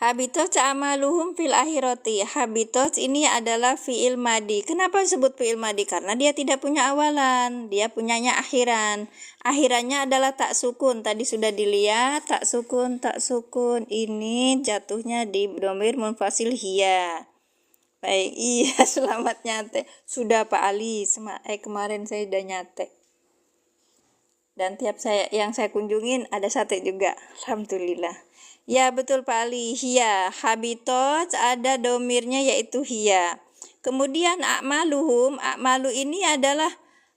Habitos amaluhum fil akhirati. Habitos ini adalah fi'il madi. Kenapa disebut fi'il madi? Karena dia tidak punya awalan, dia punyanya akhiran. Akhirannya adalah tak sukun. Tadi sudah dilihat tak sukun. Ini jatuhnya di dhamir munfasil hiya. Baik, iya selamat nyate. Sudah Pak Ali, kemarin saya udah nyate. Dan tiap yang saya kunjungin ada sate juga. Alhamdulillah. Ya betul Pak Ali. Hiya. Habitot ada domirnya yaitu hiya. Kemudian a'maluhum. A'malu ini adalah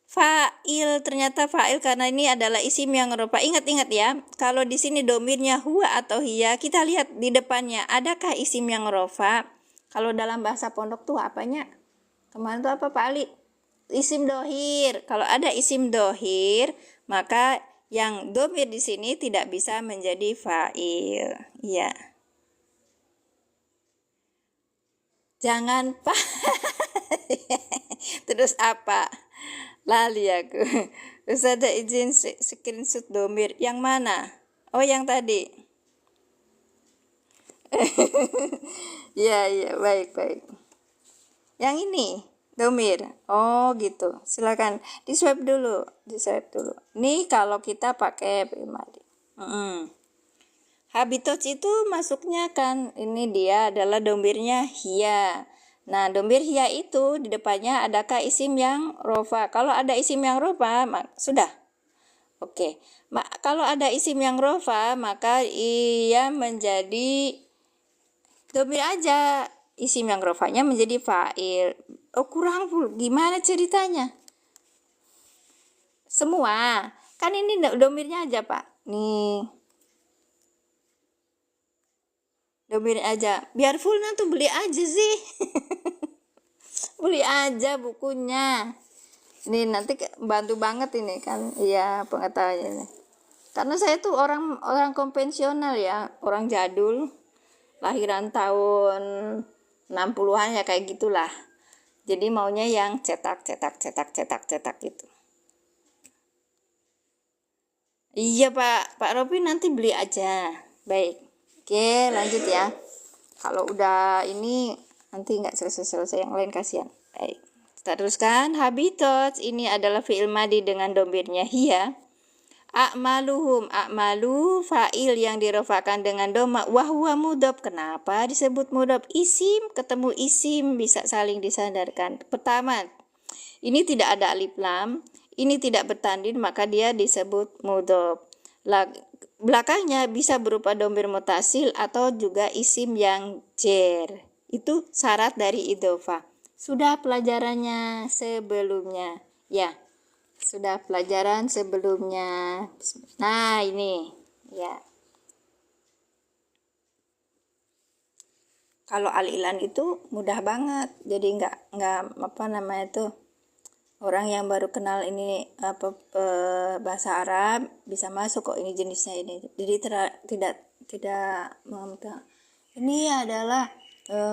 fa'il. Ternyata fa'il karena ini adalah isim yang rofa. Ingat-ingat ya. Kalau di sini domirnya huwa atau hiya. Kita lihat di depannya. Adakah isim yang rofa? Kalau dalam bahasa pondok tuh apanya? Kemarin tuh apa Pak Ali? Isim dohir. Kalau ada isim dohir, maka yang domir di sini tidak bisa menjadi fa'il. Ya. Jangan Pak. Terus apa? Lali aku. Terus ada izin screenshot domir. Yang mana? Oh yang tadi. Ya, baik. Yang ini. Domir. Oh gitu. Silakan di swipe dulu. Nih kalau kita pakai fi'il madi. Habitos itu masuknya kan ini dia adalah domirnya hiya. Nah, domir hiya itu di depannya adakah isim yang rofa? Kalau ada isim yang rofa, sudah. Oke. Kalau ada isim yang rofa, maka ia menjadi domir aja. Isim yang rofanya menjadi fa'il. Oh kurang pul, gimana ceritanya? Semua, kan ini domirnya aja Pak. Nih domir aja. Biar fullnya tuh beli aja sih. Beli aja bukunya. Ini nanti bantu banget ini kan. Iya, pengetahuannya ini. Karena saya tuh orang konvensional ya, orang jadul. Lahiran tahun 60-an ya kayak gitulah. Jadi maunya yang cetak gitu. Iya Pak Robi nanti beli aja. Baik. Oke, lanjut ya. Kalau udah ini nanti nggak selesai yang lain kasihan. Baik. Kita teruskan. Habitat ini adalah fi'il madi dengan domirnya hiya. A'malu fa'il yang dirofakan dengan doma wahwa mudhof. Kenapa disebut mudhof? Isim ketemu isim bisa saling disandarkan. Pertama, ini tidak ada alif lam, ini tidak bertandin, maka dia disebut mudhof. Belakangnya bisa berupa domir mutasil atau juga isim yang jer. Itu syarat dari idhofah. Sudah pelajarannya sebelumnya ya. Sudah pelajaran sebelumnya. Nah ini ya. Kalau al-ilan itu mudah banget. Jadi nggak apa namanya itu, orang yang baru kenal ini bahasa Arab bisa masuk kok ini jenisnya ini. Jadi tidak ini adalah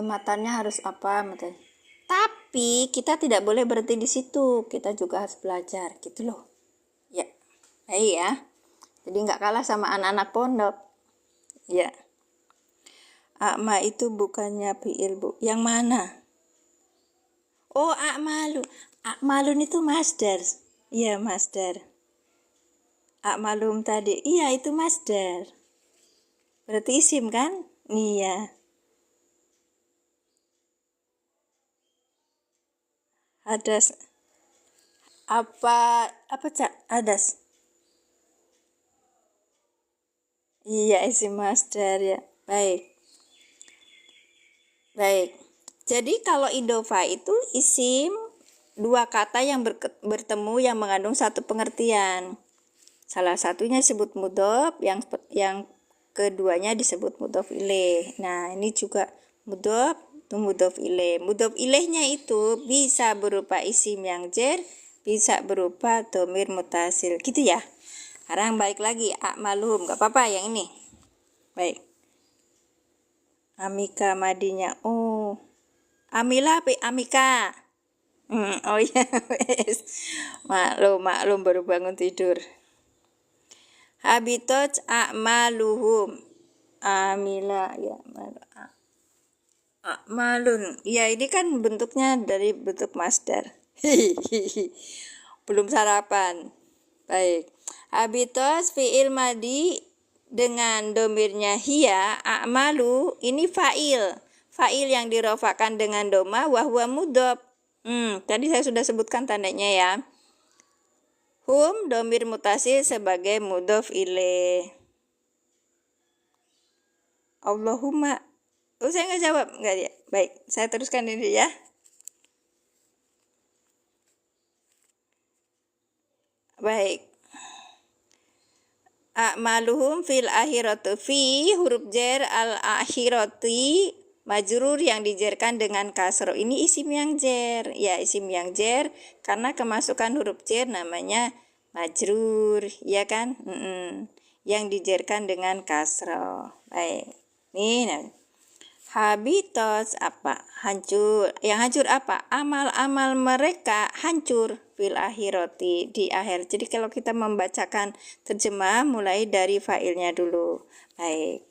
matanya harus apa matanya. Tapi kita tidak boleh berhenti di situ, kita juga harus belajar gitu loh. Ya, ya. Jadi nggak kalah sama anak-anak pondok. Ya. A'ma itu bukannya fi'il bu. Yang mana? Oh, a'malu. A'malun itu masdar. Iya, masdar. A'malum tadi. Iya, itu masdar. Berarti isim kan? Iya. Hadas. Apa Cak? Hadas. Iya, isim masdar ya. Baik. Jadi kalau idhofah itu isim dua kata yang bertemu yang mengandung satu pengertian. Salah satunya disebut mudhof, yang keduanya disebut mudhof ilaih. Nah, ini juga mudhof ilaih. Mudhof ilaihnya itu bisa berupa isim yang jer, bisa berupa dhamir mutasil. Gitu ya. Sekarang balik lagi a'malum, enggak apa-apa yang ini. Baik. Amika madinya. Oh. Amila Amika. Oh iya. Maklum baru bangun tidur. Habitat a'maluhum. Amila ya. A'malun. Ya ini kan bentuknya dari bentuk masdar. Belum sarapan. Baik. Habitat fi'il madi dengan domirnya hiya. A'malu ini fa'il. Fa'il yang dirofakan dengan doma wahwa mudhof. Tadi saya sudah sebutkan tandanya ya. Hum domir mutasil sebagai mudhof ilaih. Allahumma. Oh, saya nggak jawab, nggak ya. Baik, saya teruskan ini ya. Baik. A'maluhum fil akhiratu fi huruf jar al-akhirati majrur yang dijerkan dengan kasroh. Ini isim yang jer. Ya, isim yang jer karena kemasukan huruf jar namanya majrur, ya kan? Yang dijerkan dengan kasroh. Baik. Nih, habitat apa? Hancur. Yang hancur apa? Amal-amal mereka hancur fil akhirati di akhir. Jadi kalau kita membacakan terjemah mulai dari fa'ilnya dulu. Baik.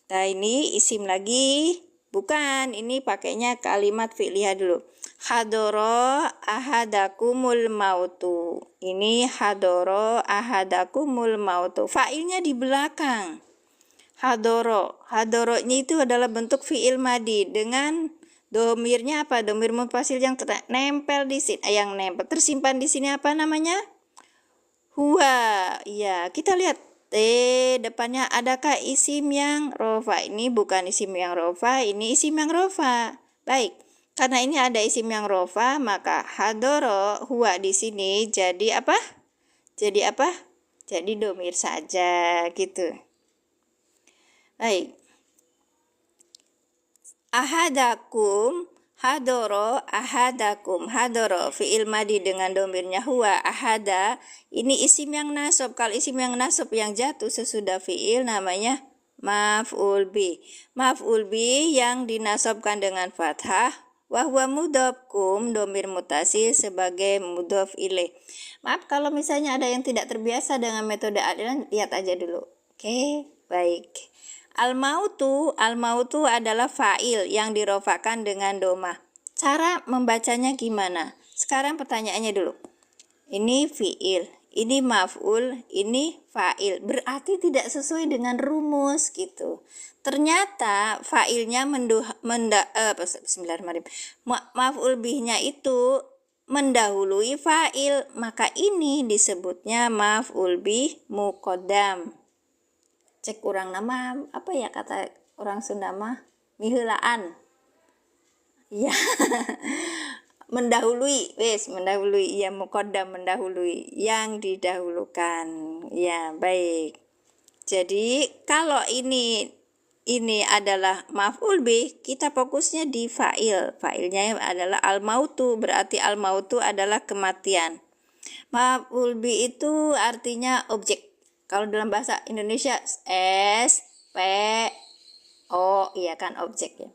Nah, ini isim lagi. Bukan, ini pakainya kalimat fi'liyah dulu. Hadoro ahadakumul mautu. Ini hadoro ahadakumul mautu. Fa'ilnya di belakang. Hadoronya itu adalah bentuk fi'il madi dengan domirnya apa? Domir mufasil yang nempel di sini, yang nempel tersimpan di sini apa namanya? Huwa. Ya, kita lihat depannya adakah isim yang rofa? Ini bukan isim yang rofa, ini isim yang rofa. Baik. Karena ini ada isim yang rofa, maka hadoro huwa di sini jadi apa? Jadi domir saja gitu. Baik. Ahadakum, hadoro, ahadakum, hadoro, fi'il madi dengan domirnya huwa, ahada, ini isim yang nasab. Kalau isim yang nasab yang jatuh sesudah fi'il namanya maf'ul bi. Maf'ul bi yang dinasabkan dengan fathah, wahwa mudhof, kum, domir mutasil sebagai mudhof ilaih. Maaf kalau misalnya ada yang tidak terbiasa dengan metode alilan, lihat aja dulu. Oke, baik. Al-mautu adalah fa'il yang dirofakan dengan domah. Cara membacanya gimana? Sekarang pertanyaannya dulu. Ini fi'il, ini maf'ul, ini fa'il. Berarti tidak sesuai dengan rumus gitu. Ternyata fa'ilnya maf'ul bihnya itu mendahului fa'il, maka ini disebutnya maf'ul bih muqaddam. Cek orang nama apa ya, kata orang Sunda mah miheulaan ya. mendahului ya, muqaddam, mendahului, yang didahulukan ya. Baik, jadi kalau ini adalah maf'ul bih, kita fokusnya di fa'il. Fa'ilnya adalah al-mautu, berarti al-mautu adalah kematian. Maf'ul bih itu artinya objek. Kalau dalam bahasa Indonesia S, P, O, iya kan, objek ya.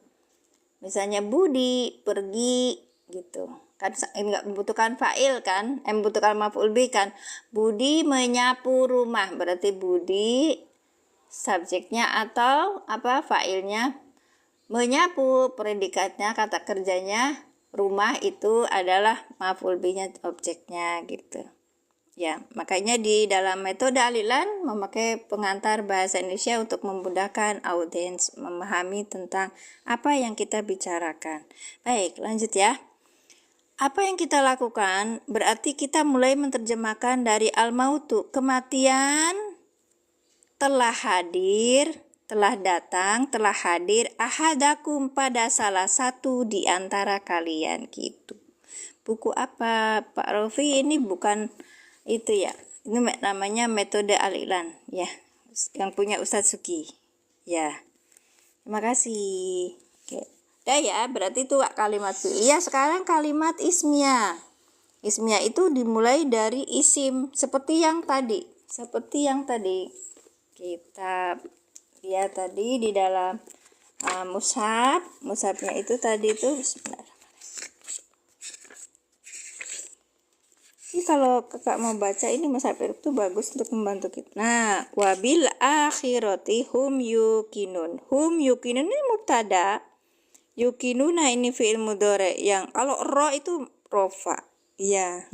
Misalnya Budi pergi gitu. Kan enggak membutuhkan fa'il kan? Membutuhkan maf'ul bih kan? Budi menyapu rumah, berarti Budi subjeknya atau apa, fa'ilnya menyapu, predikatnya, kata kerjanya rumah, itu adalah maf'ul bihnya, objeknya gitu. Ya, makanya di dalam metode alilan memakai pengantar bahasa Indonesia untuk memudahkan audiens memahami tentang apa yang kita bicarakan. Baik, lanjut ya. Apa yang kita lakukan? Berarti kita mulai menerjemahkan dari al-mautu, kematian, telah hadir, telah datang, telah hadir, ahadakum, pada salah satu di antara kalian gitu. Buku apa, Pak Rofi? Ini bukan itu ya, ini namanya metode alilan ya, yang punya Ustadz Suki ya. Terima kasih. Oke, udah ya, berarti itu kalimat fi'liyah. Sekarang kalimat ismiyah. Ismiyah itu dimulai dari isim seperti yang tadi, kita lihat tadi di dalam mushafnya itu tadi itu sebentar. Ini kalau kakak mau baca ini mushaf itu bagus untuk membantu kita. Nah, wabil akhirati hum yukinun. Hum yukinun ini mubtada. Yukinuna ini fi'il mudhari yang kalau ro itu rofa. Iya,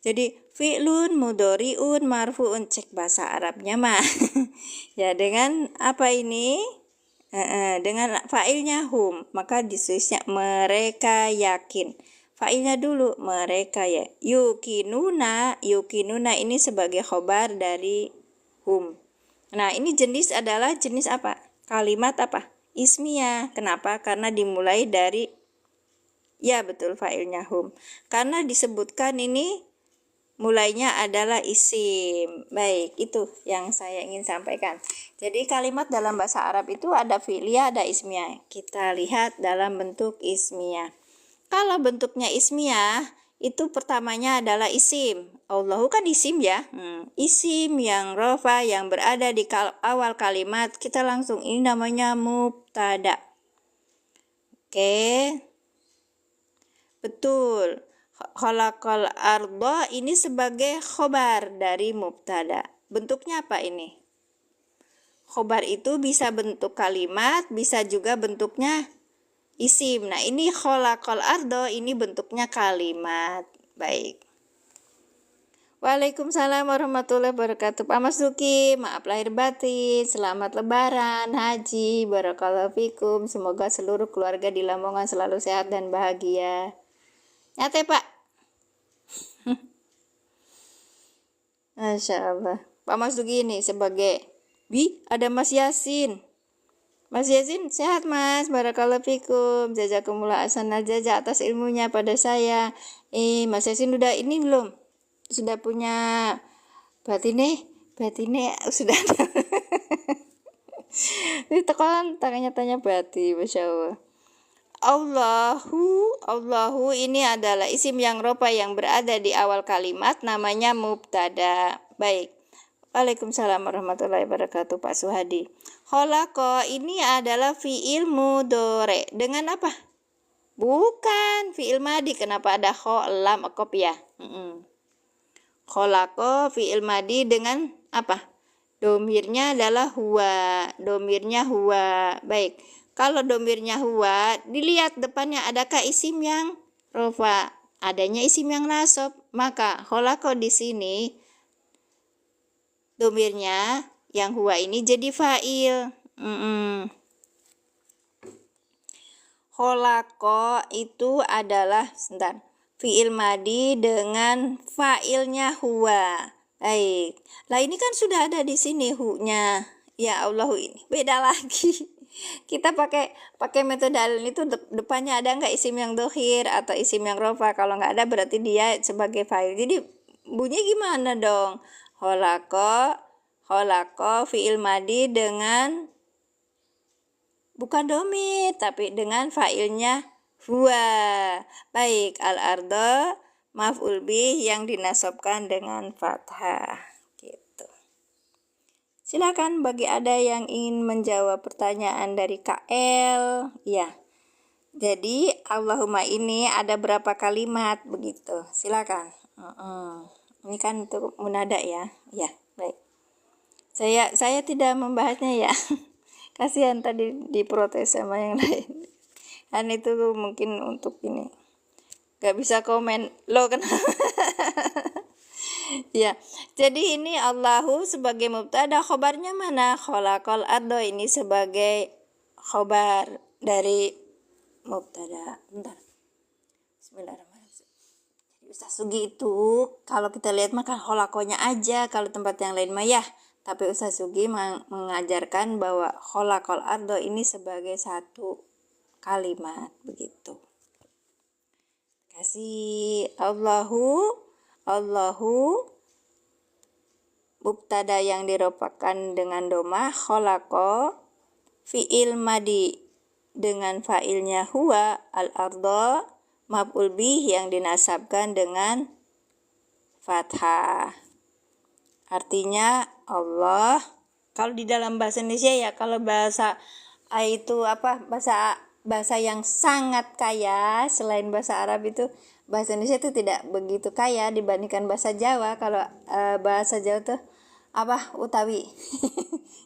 Jadi fi'lun mudhari'un marfu'un, cek bahasa Arabnya mah. Ya, dengan apa ini? Dengan fa'ilnya hum, maka ditulisnya mereka yakin. Fa'ilnya dulu mereka ya. Yukinuna ini sebagai khobar dari hum. Nah, ini jenis adalah jenis apa? Kalimat apa? Ismiyah. Kenapa? Karena dimulai dari, ya betul, fa'ilnya hum. Karena disebutkan ini mulainya adalah isim. Baik, itu yang saya ingin sampaikan. Jadi kalimat dalam bahasa Arab itu ada fi'liyah, ada ismiyah. Kita lihat dalam bentuk ismiyah. Kalau bentuknya ismiyah, itu pertamanya adalah isim. Allahu kan isim ya. Isim yang rofa yang berada di awal kalimat, kita langsung, ini namanya mubtada. Oke. Betul. Khalaqal arda ini sebagai khobar dari mubtada. Bentuknya apa ini? Khobar itu bisa bentuk kalimat, bisa juga bentuknya isim. Nah, ini khalaqal arda ini bentuknya kalimat. Baik. Waalaikumsalam warahmatullahi wabarakatuh. Pak Mas Duki, maaf lahir batin. Selamat lebaran, haji, barakallahu fikum. Semoga seluruh keluarga di Lamongan selalu sehat dan bahagia. Nyate, Pak. Masya Allah. Pak Mas Duki ini sebagai ada Mas Yasin. Mas Yasin sehat Mas, barakallahu fikum, jazakumullah ahsanal jaza atas ilmunya pada saya. Mas Yasin udah ini belum? Sudah punya batine sudah. Itu kan tanya berarti, Masya Allah. Allahu ini adalah isim yang rofa yang berada di awal kalimat, namanya mubtada. Baik. Waalaikumsalam warahmatullahi wabarakatuh, Pak Suhadi. Khalaqa ini adalah fi'il mudhari. Dengan apa? Bukan fi'il madi. Kenapa ada kho, lam, akop ya? Khalaqa fi'il madi dengan apa? Domirnya adalah huwa. Baik. Kalau domirnya huwa, dilihat depannya adakah isim yang rofa, adanya isim yang nasab, maka khalaqa di sini domirnya yang huwa ini jadi fa'il. Khalaqa itu adalah fi'il madi dengan fa'ilnya huwa. Baik. Lah ini kan sudah ada di sini hu-nya. Ya Allah, ini beda lagi. Kita pakai metode alin itu depannya ada nggak isim yang dohir atau isim yang rofa. Kalau nggak ada berarti dia sebagai fa'il. Jadi bunyi gimana dong? Khalaqa fi'il madi dengan bukan domir tapi dengan fa'ilnya huwa. Baik, al-ardo maf'ul bih yang dinasabkan dengan fathah. Silakan bagi ada yang ingin menjawab pertanyaan dari KL. Ya. Jadi Allahumma ini ada berapa kalimat begitu. Silakan. Ini kan untuk munada ya. Ya, baik. Saya tidak membahasnya ya. Kasihan tadi diprotes sama yang lain. Kan itu mungkin untuk ini. Gak bisa komen. Lo kenapa? Ya, jadi ini Allahu sebagai mubtada, khobarnya mana? Khalaqal ardo ini sebagai khobar dari mubtada. Bentar. Bismillahirrahmanirrahim. Jadi Ustaz Sugi itu kalau kita lihat maka khalaqonya aja, kalau tempat yang lain mah ya. Tapi Ustaz Sugi mengajarkan bahwa khalaqal ardo ini sebagai satu kalimat begitu. Kasih Allahu mubtada yang dirofakan dengan domah, khalaqa fi'il madi dengan fa'ilnya huwa, al-ardo maf'ul bih yang dinasabkan dengan fathah. Artinya Allah. Kalau di dalam bahasa Indonesia ya, kalau bahasa itu bahasa yang sangat kaya selain bahasa Arab itu, bahasa Indonesia itu tidak begitu kaya dibandingkan bahasa Jawa. Kalau bahasa Jawa tuh utawi.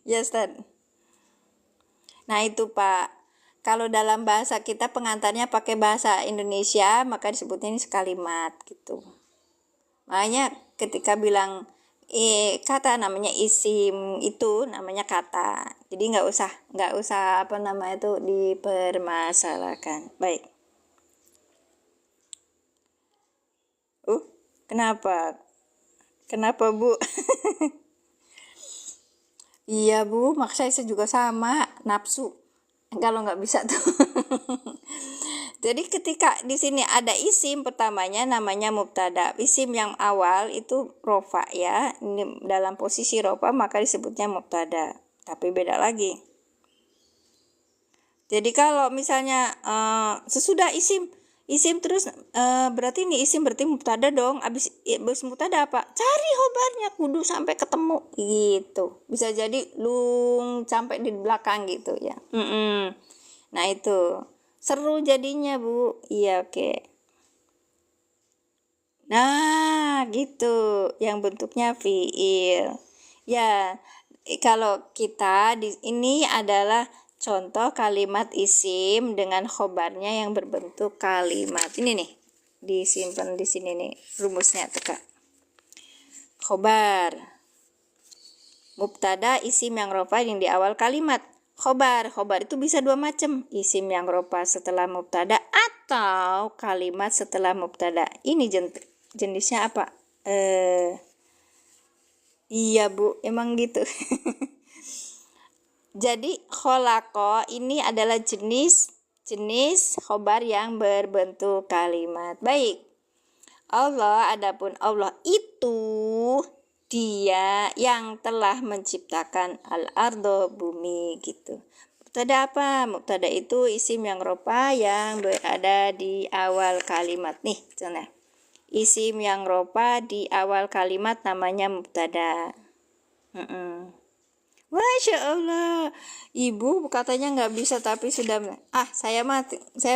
Ya Ustaz. Nah itu Pak, kalau dalam bahasa kita pengantarnya pakai bahasa Indonesia maka disebutnya ini sekalimat gitu. Makanya ketika bilang kata namanya isim, itu namanya kata. Jadi nggak usah itu dipermasalahkan. Baik. Kenapa Bu? Iya Bu, maksudnya saya juga sama, nafsu. Kalau nggak bisa tuh. Jadi ketika di sini ada isim pertamanya namanya mubtada. Isim yang awal itu rofa ya. Ini dalam posisi rofa maka disebutnya mubtada. Tapi beda lagi. Jadi kalau misalnya sesudah isim terus berarti ini isim berarti mubtada dong. Abis mubtada apa? Cari khobarnya kudu sampai ketemu gitu. Bisa jadi lung sampai di belakang gitu ya. Nah itu seru jadinya Bu. Iya oke. Nah gitu yang bentuknya fiil. Ya kalau kita ini adalah contoh kalimat isim dengan khobarnya yang berbentuk kalimat. Ini nih, disimpan di sini nih rumusnya tuh Kak. Khobar. Mubtada isim yang rofa yang di awal kalimat. Khobar itu bisa dua macam. Isim yang rofa setelah mubtada atau kalimat setelah mubtada. Ini jenisnya apa? Iya Bu, emang gitu. Jadi khalaqa ini adalah jenis khobar yang berbentuk kalimat. Baik. Allah, adapun Allah itu Dia yang telah menciptakan al-ardo, bumi gitu. Mubtada apa? Mubtada itu isim yang ropa yang berada di awal kalimat. Nih, contohnya. Isim yang ropa di awal kalimat namanya mubtada. Masya Allah, ibu katanya nggak bisa tapi sudah. Saya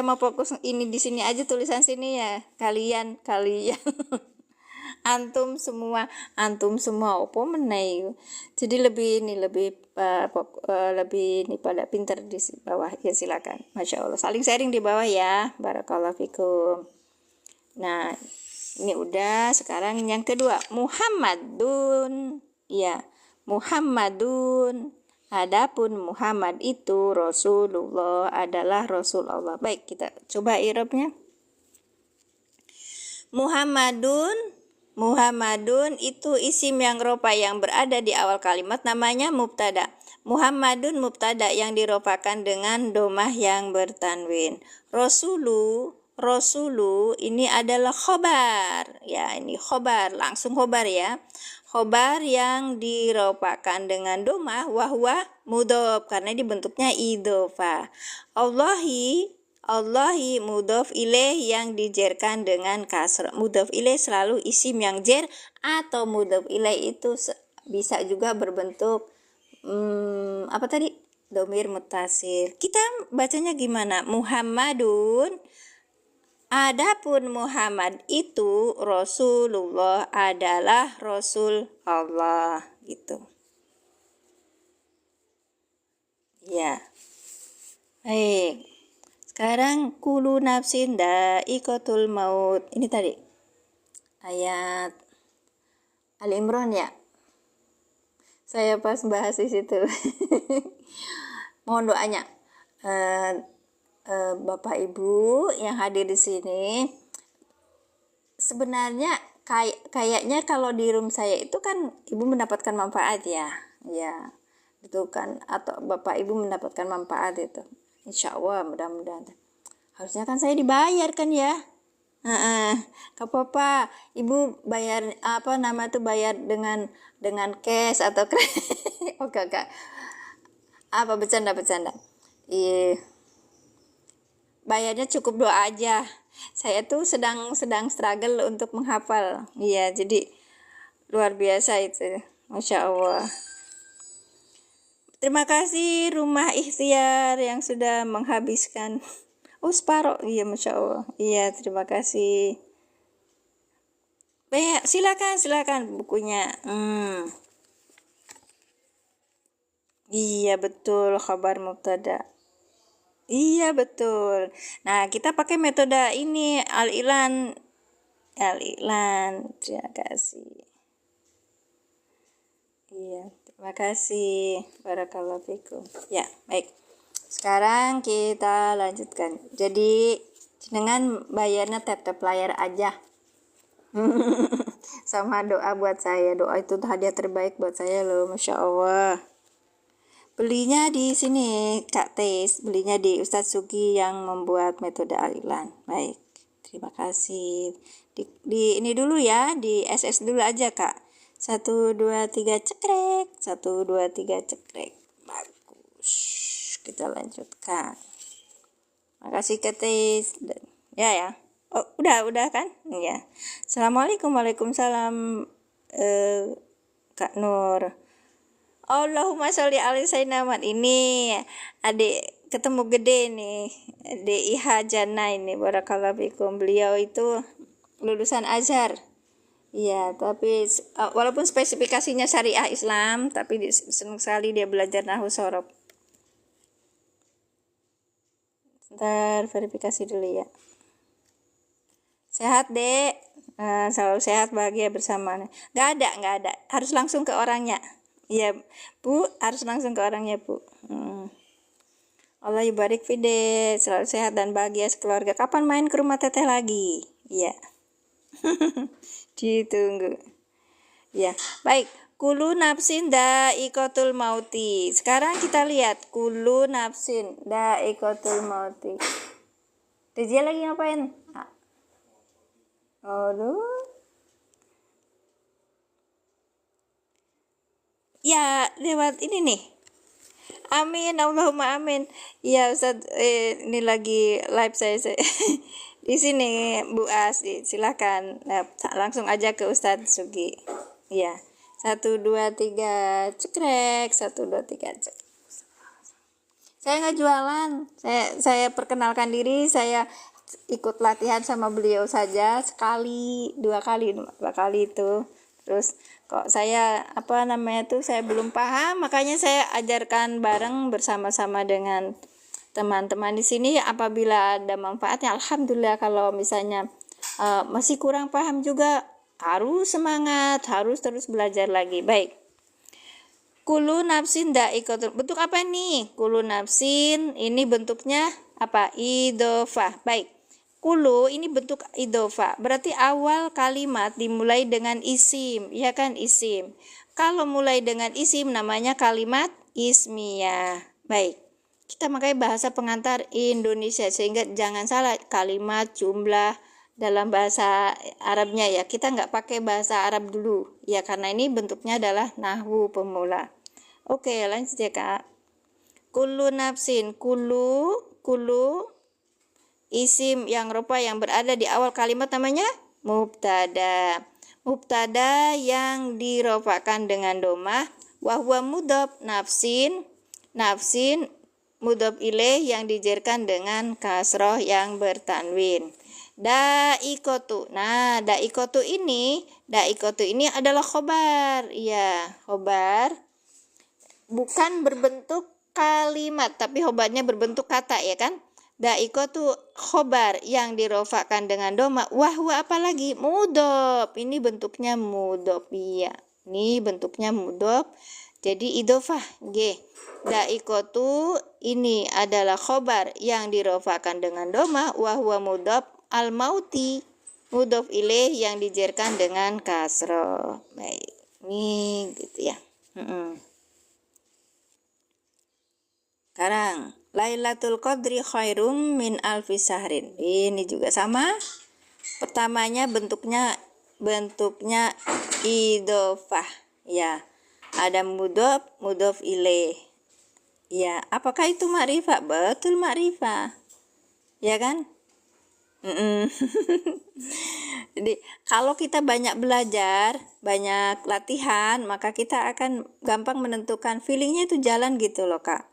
mau fokus ini di sini aja, tulisan sini ya. Kalian. antum semua opo menai. Jadi lebih ini pada pinter di bawah ya, silakan. Masya Allah, saling sharing di bawah ya. Barakallahu fikum. Nah, ini udah. Sekarang yang kedua, Muhammadun. Ya, Muhammadun. Adapun Muhammad itu Rasulullah, adalah Rasul Allah. Baik, kita coba i'rabnya. Muhammadun itu isim yang ropa yang berada di awal kalimat namanya mubtada. Muhammadun mubtada yang diropakan dengan domah yang bertanwin. Rasulu ini adalah khobar. Ya, ini khobar, langsung khobar ya. Khobar yang diropakan dengan domah wahwa mudhof karena dibentuknya idhofah. Allahi mudhof ilaih yang dijerkan dengan kasrah. Mudhof ilaih selalu isim yang jer, atau mudhof ilaih itu bisa juga berbentuk apa tadi? Dhamir muttasil. Kita bacanya gimana? Muhammadun. Adapun Muhammad itu Rasulullah, adalah Rasul Allah gitu. Ya. Baik. Sekarang kulu nafsin dha'iqatul maut. Ini tadi ayat Ali Imran ya. Saya pas bahas di situ. Mohon doanya. Bapak Ibu yang hadir di sini, sebenarnya kayaknya kalau di room saya itu kan Ibu mendapatkan manfaat ya. Ya. Itu kan, atau Bapak Ibu mendapatkan manfaat itu. Insya Allah, mudah-mudahan. Harusnya kan saya dibayar kan ya. Gak apa-apa, Ibu bayar bayar dengan cash atau oke. Apa bercanda. Iya. Bayarnya cukup doa aja. Saya tuh sedang struggle untuk menghafal. Iya, jadi luar biasa itu. Masya Allah. Terima kasih Rumah Ikhtiar yang sudah menghabiskan separuh. Iya, Masya Allah. Iya, terima kasih. Silakan bukunya. Iya, betul, khabar mubtada. Iya, betul. Nah, kita pakai metode ini, al-i'lan. Terima kasih. Iya, terima kasih. Barakallahu fikum. Ya, baik. Sekarang kita lanjutkan. Jadi, dengan bayarnya tap-tap layar aja. Sama doa buat saya. Doa itu hadiah terbaik buat saya loh, Masya Allah. Belinya di sini, Kak Tes. Belinya di Ustadz Sugi yang membuat metode al-i'lan. Baik, terima kasih. Di ini dulu ya, di SS dulu aja, Kak. 1, 2, 3 cekrek. 1, 2, 3 cekrek. Bagus. Kita lanjutkan. Makasih Kak Tes. Ya. Oh, udah kan? Ya. Assalamualaikum, waalaikumsalam, Kak Nur. Allahumma sholli ala sayyidina Muhammad. Ini adik ketemu gede nih, adik Iha Jana ini, barakallahu fikum. Beliau itu lulusan Azhar. Iya, tapi walaupun spesifikasinya syariah Islam, tapi senang sekali dia belajar nahwu shorof. Sebentar, verifikasi dulu ya. Sehat, Dek. Selalu sehat, bahagia bersama. Nggak ada. Harus langsung ke orangnya. Iya, Bu, harus langsung ke orangnya, Bu. Allah yubarik fide, selalu sehat dan bahagia sekeluarga. Kapan main ke rumah Teteh lagi? Iya. Ditunggu. Ya, baik. Kulu nafsin dha'iqatul mauti. Sekarang kita lihat kulu nafsin dha'iqatul mauti. Dia lagi ngapain? Aduh. Ya, lewat ini nih. Amin, Allahumma amin. Ya Ustaz, ini lagi live saya. Di sini Bu As, silakan. Nah, langsung aja ke Ustadz Sugi. Ya, 1 2 3 cekrek, 1 2 3 cek. Saya nggak jualan, saya perkenalkan diri, saya ikut latihan sama beliau saja sekali, 2 kali, 2 kali itu. Terus kok saya saya belum paham, makanya saya ajarkan bareng bersama-sama dengan teman-teman di sini. Apabila ada manfaatnya, alhamdulillah. Kalau misalnya masih kurang paham juga, harus semangat, harus terus belajar lagi. Baik. Kulu nafsin daikotul. Bentuk apa nih? Kulu nafsin ini bentuknya apa? Idofah. Baik. Kulu ini bentuk idofah. Berarti awal kalimat dimulai dengan isim, ya kan, isim. Kalau mulai dengan isim namanya kalimat ismiyah. Baik. Kita pakai bahasa pengantar Indonesia sehingga jangan salah kalimat, jumlah dalam bahasa Arabnya ya. Kita nggak pakai bahasa Arab dulu ya, karena ini bentuknya adalah nahwu pemula. Oke, lanjut ya Kak. Kullu nafsin, kulu isim yang rupa yang berada di awal kalimat namanya mubtada. Mubtada yang dirofakan dengan domah, wahwa mudhof, nafsin mudhof ilaih yang dijerkan dengan kasroh yang bertanwin. Daikotu. Nah, daikotu ini adalah khobar. Ya, khobar. Bukan berbentuk kalimat, tapi khobarnya berbentuk kata, ya kan? Daikotu khobar yang dirofakan dengan doma. Wahwa apalagi? Mudhof. Ini bentuknya mudhof. Iya, ini bentuknya mudhof. Jadi idofah. G. Daikotu ini adalah khobar yang dirofakan dengan doma. Wahwa mudhof al-mauti, mudhof ilaih yang dijerkan dengan kasroh. Baik, ini gitu ya. Sekarang Lailatul Qadri khairum min alfi sahrin. Ini juga sama. Pertamanya bentuknya idofah. Ya, ada mudhof ilaih. Ya, apakah itu makrifah? Betul, makrifah. Ya kan? Jadi kalau kita banyak belajar, banyak latihan, maka kita akan gampang menentukan feelingnya itu jalan gitu loh Kak.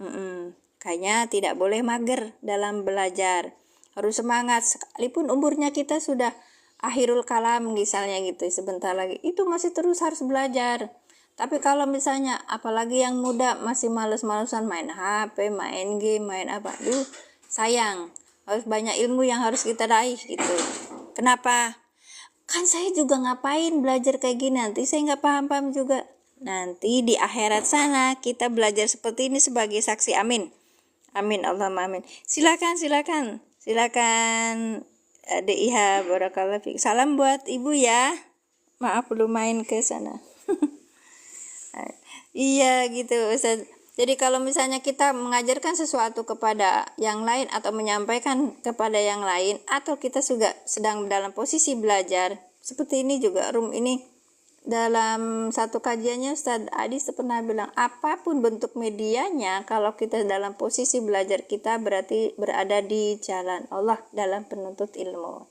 Kayaknya tidak boleh mager dalam belajar, harus semangat. Sekalipun umurnya kita sudah akhirul kalam misalnya gitu, sebentar lagi itu masih terus harus belajar. Tapi kalau misalnya apalagi yang muda masih males-malesan main HP, main game, main apa, sayang. Harus banyak ilmu yang harus kita raih gitu. Kenapa? Kan saya juga ngapain belajar kayak gini, nanti saya nggak paham-paham juga. Nanti di akhirat sana kita belajar seperti ini sebagai saksi. Amin. Amin, Allahumma amin. Silakan DIH, barakallahu fiik. Salam buat ibu ya. Maaf belum main ke sana. Iya gitu Ustaz. Jadi kalau misalnya kita mengajarkan sesuatu kepada yang lain atau menyampaikan kepada yang lain, atau kita juga sedang dalam posisi belajar, seperti ini juga ini dalam satu kajiannya Ustaz Adi pernah bilang, apapun bentuk medianya, kalau kita dalam posisi belajar, kita berarti berada di jalan Allah dalam penuntut ilmu.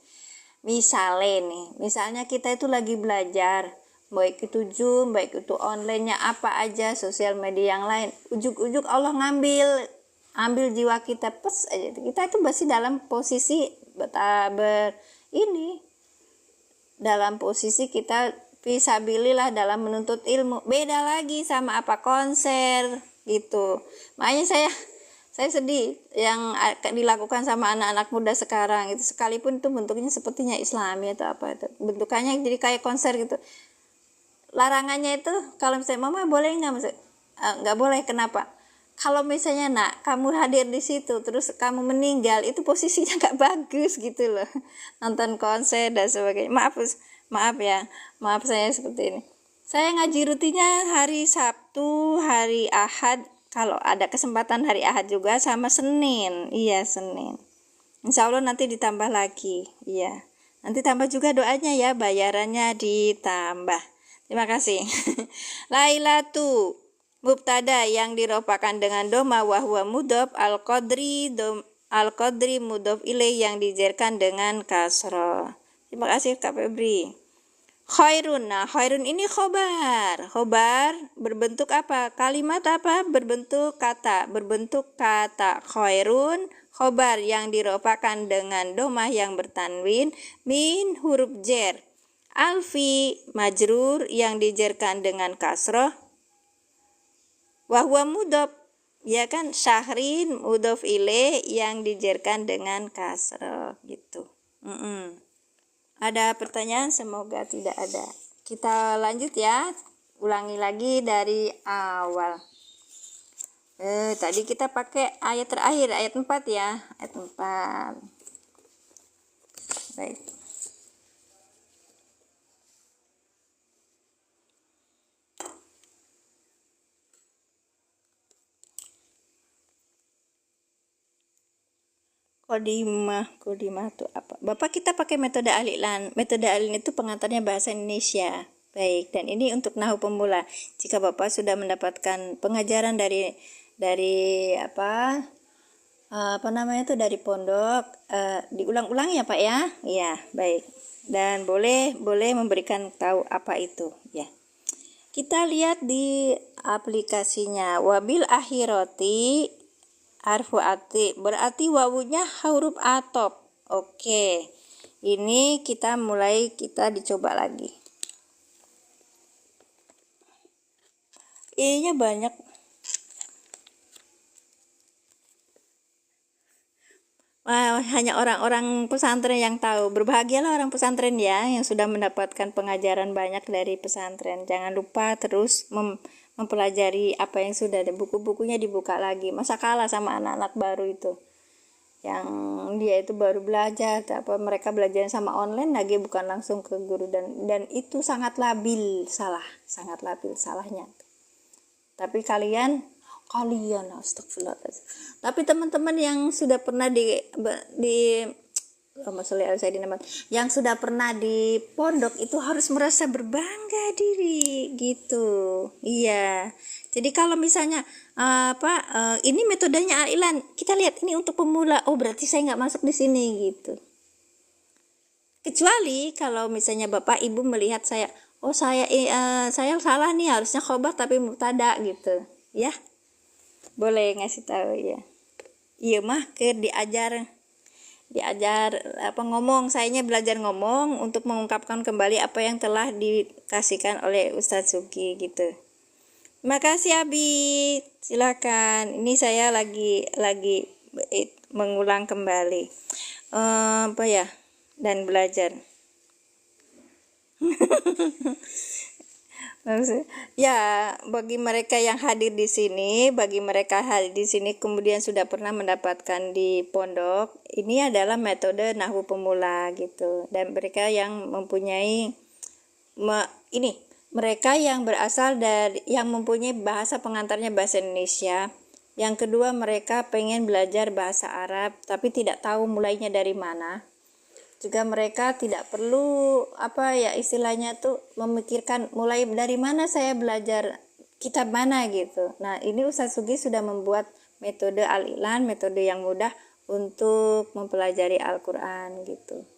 Misalnya kita itu lagi belajar, baik itu Zoom, baik itu online-nya apa aja, sosial media yang lain, ujuk-ujuk Allah ambil jiwa kita, aja. Kita itu masih dalam posisi dalam posisi kita fisabilillah dalam menuntut ilmu. Beda lagi sama konser gitu. Makanya saya sedih yang dilakukan sama anak-anak muda sekarang itu, sekalipun itu bentuknya sepertinya Islami atau apa itu, bentukannya jadi kayak konser gitu. Larangannya itu kalau misalnya mama boleh nggak boleh. Kenapa? Kalau misalnya kamu hadir di situ terus kamu meninggal, itu posisinya nggak bagus gitu loh, nonton konser dan sebagainya. Maaf saya seperti ini. Saya ngaji rutinnya hari Sabtu, hari Ahad, kalau ada kesempatan hari Ahad juga, sama Senin. Iya, Senin. Insya Allah nanti ditambah lagi. Iya, nanti tambah juga doanya ya, bayarannya ditambah. Terima kasih. Lailatu Mubtada yang dirofakan dengan doma wahwa mudhof al-qadri mudhof ilaih yang dijerkan dengan kasroh. Terima kasih Kak Febri. Khairun. Nah, khairun ini khobar. Khobar berbentuk apa? Kalimat apa? Berbentuk kata. Berbentuk kata. Khairun khobar yang dirofakan dengan domah yang bertanwin min huruf jer. Alfi majrur yang dijerkan dengan kasroh. Wahwa mudhof, ya kan, syahrin mudhof ilaih yang dijerkan dengan kasroh gitu. Ada pertanyaan? Semoga tidak ada. Kita lanjut ya. Ulangi lagi dari awal. Tadi kita pakai ayat terakhir, ayat 4 ya. Ayat 4. Baik. Kodimah itu apa? Bapak, kita pakai metode ahlilan. Metode ahlilan itu pengantarnya bahasa Indonesia. Baik, dan ini untuk nahu pemula. Jika Bapak sudah mendapatkan pengajaran dari dari pondok, diulang-ulang ya Pak ya. Iya, baik. Dan boleh memberikan tahu apa itu ya. Kita lihat di aplikasinya. Wabil akhirati harfu ati, berarti wawunya huruf atop. Oke, ini kita dicoba lagi. Ininya banyak. Hanya orang-orang pesantren yang tahu. Berbahagialah orang pesantren ya, yang sudah mendapatkan pengajaran banyak dari pesantren. Jangan lupa terus mempelajari apa yang sudah ada. Buku-bukunya dibuka lagi. Masa kalah sama anak-anak baru itu, yang dia itu baru belajar, mereka belajar sama online lagi, bukan langsung ke guru, dan itu sangat labil salahnya. Tapi kalian astagfirullahaladzim. Tapi teman-teman yang sudah pernah yang sudah pernah di pondok itu harus merasa berbangga diri gitu. Iya. Jadi kalau misalnya ini metodenya ahlilan, kita lihat ini untuk pemula. Oh, berarti saya nggak masuk di sini gitu. Kecuali kalau misalnya Bapak Ibu melihat saya, oh saya salah nih, harusnya khobar tapi mubtada gitu. Ya. Boleh ngasih tahu ya. Iya mah diajar ngomong, sayanya belajar ngomong untuk mengungkapkan kembali apa yang telah dikasihkan oleh Ustadz Suki gitu. Terima kasih Abi, silakan. Ini saya lagi mengulang kembali dan belajar. Ya, bagi mereka yang hadir di sini, kemudian sudah pernah mendapatkan di pondok, ini adalah metode nahwu pemula gitu. Dan mereka yang mempunyai mereka yang berasal dari yang mempunyai bahasa pengantarnya bahasa Indonesia. Yang kedua, mereka pengen belajar bahasa Arab tapi tidak tahu mulainya dari mana. Juga mereka tidak perlu istilahnya tuh memikirkan mulai dari mana saya belajar kitab mana gitu. Nah, ini Ustadz Sugi sudah membuat metode al-i'lan, metode yang mudah untuk mempelajari Al-Qur'an gitu.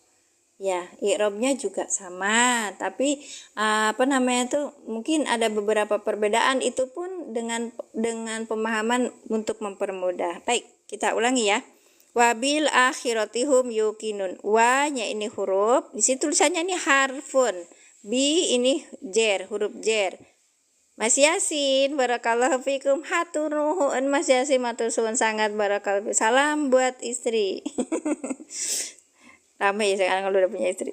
Ya, i'rabnya juga sama, tapi mungkin ada beberapa perbedaan, itu pun dengan pemahaman untuk mempermudah. Baik, kita ulangi ya. Wabil akhiratihum yukinun. Wa-nya ini huruf, di situ tulisannya ini harfun. Bi ini jer, huruf jer. Mas Yasin, barakallahu fikum, hatur nuhun Mas Yasin, matur suwun sangat, barakallahu. Salam buat istri. Ramai ya sekarang kalau udah punya istri.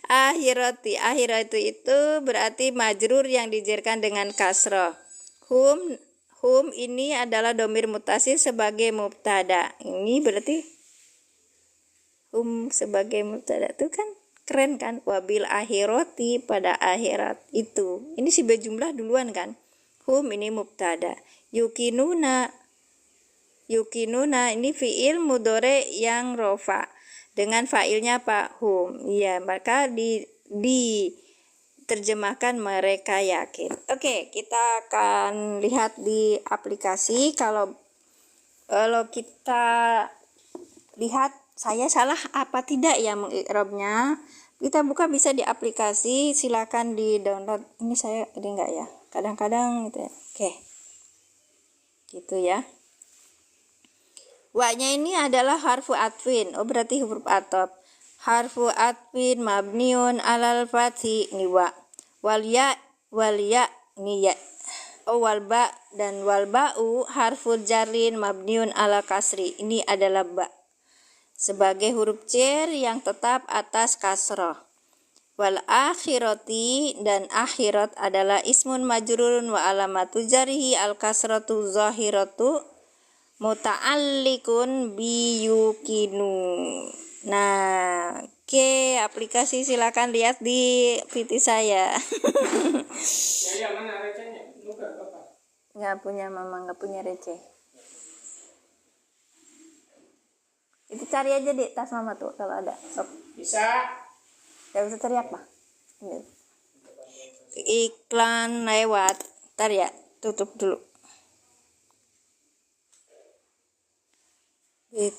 Akhirati itu berarti majrur yang dijerkan dengan kasroh. Hum ini adalah domir mutasil sebagai mubtada. Ini berarti hum sebagai mubtada itu kan keren kan? Wabil akhirati, pada akhirat itu. Ini si berjumlah duluan kan? Hum ini mubtada. Yukinuna ini fiil mudore yang rofa dengan fa'ilnya Pak hum. Iya, maka diterjemahkan mereka yakin. Oke, kita akan lihat di aplikasi. Kalau kita lihat saya salah apa tidak ya mengikrobnya, kita buka bisa di aplikasi, silakan di download. Ini saya ini enggak ya, kadang-kadang gitu ya. Oke, gitu ya. Wa-nya ini adalah harfu atfin, oh berarti huruf atop. Harfu atfin mabniun alal fathi, ini wa. Wal ya ini ya. Oh wal ba, dan wal ba'u harfu jarrin mabniun ala kasri, ini adalah ba sebagai huruf jar yang tetap atas kasroh. Wal akhirati, dan akhirat adalah ismun majrurun wa alamatu jarihi al kasratu zahiratu muta'alliqun biyukinu. Nah, oke, aplikasi silakan lihat di PT saya. Ya, mana recehnya? Nggak punya mama, nggak punya receh. Itu cari aja di tas mama tuh kalau ada. Sok. Bisa. Gak bisa teriak mah. Iklan lewat. Ntar ya, tutup dulu. Bip.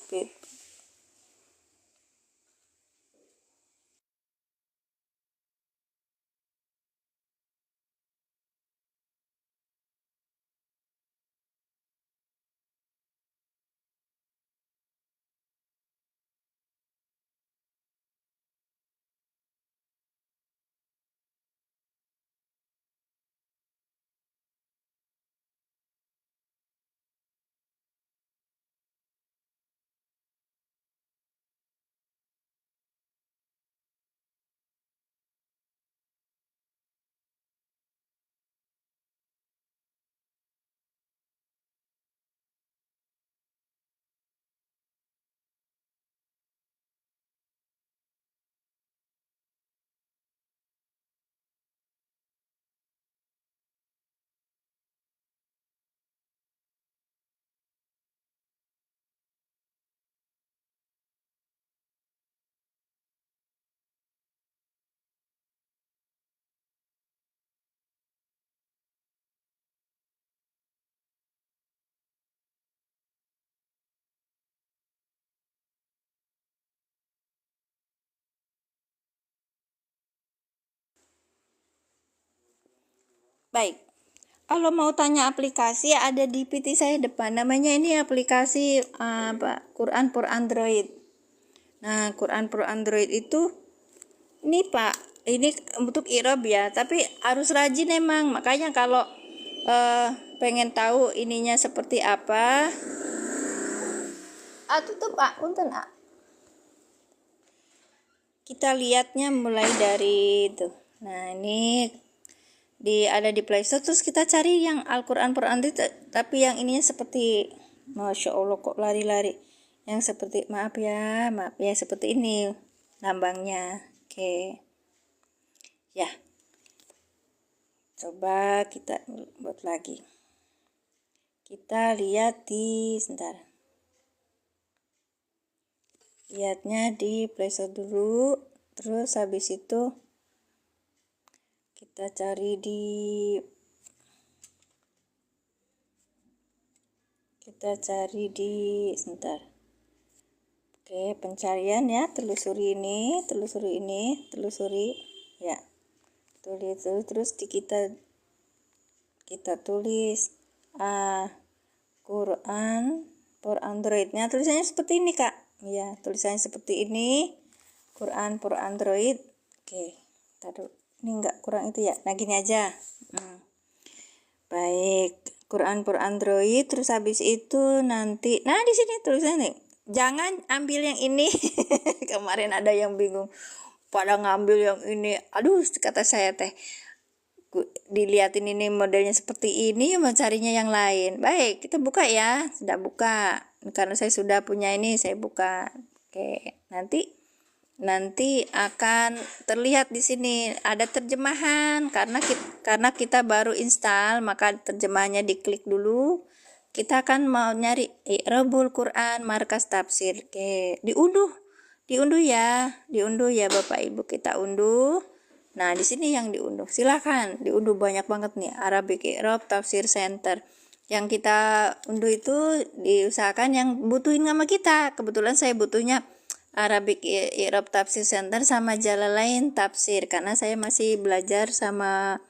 Baik. Kalau mau tanya aplikasi ada di PT saya depan. Namanya ini aplikasi Quran for Android. Nah, Quran for Android itu ini Pak, ini untuk i'rab ya, tapi harus rajin emang. Makanya kalau pengen tahu ininya seperti apa, tutup punten kita lihatnya mulai dari itu. Nah, ini ada di Play Store, terus kita cari yang Al-Quran for Android, tapi yang ininya seperti, Masya Allah kok lari-lari, yang seperti maaf ya seperti ini lambangnya. Oke ya, coba kita buat lagi, kita lihat sebentar, lihatnya di Play Store dulu, terus habis itu kita cari sebentar. Oke, pencarian ya, telusuri ya, terus kita tulis Quran for Android-nya, tulisannya seperti ini Kak ya, tulisannya seperti ini, Quran for Android. Oke, taruh ini enggak kurang itu ya, nah gini aja. Baik, Quran for Android, terus habis itu nanti, nah di sini tulisannya, jangan ambil yang ini. Kemarin ada yang bingung pada ngambil yang ini, aduh kata saya teh, dilihatin ini modelnya seperti ini, mencarinya yang lain. Baik, kita buka ya, sudah buka, karena saya sudah punya ini, saya buka. Oke, nanti akan terlihat di sini ada terjemahan, karena kita baru install, maka terjemahannya diklik dulu. Kita akan mau nyari i'rabul Quran markas tafsir. Oke, diunduh ya Bapak Ibu, kita unduh. Nah, di sini yang diunduh. Silahkan diunduh, banyak banget nih. Arabic I'rab Tafsir Center. Yang kita unduh itu diusahakan yang butuhin sama kita. Kebetulan saya butuhnya Arabic I'rab Tafsir Center sama Jalalain Tafsir, karena saya masih belajar sama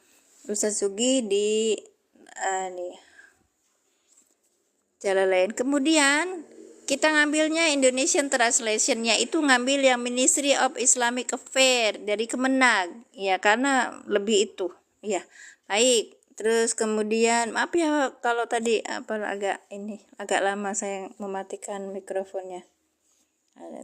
Ustaz Sugi di nih Jalalain. Kemudian kita ngambilnya Indonesian Translation-nya itu ngambil yang Ministry of Islamic Affairs dari Kemenag, ya, karena lebih itu, ya. Baik, terus kemudian maaf ya kalau tadi agak lama saya mematikan mikrofonnya.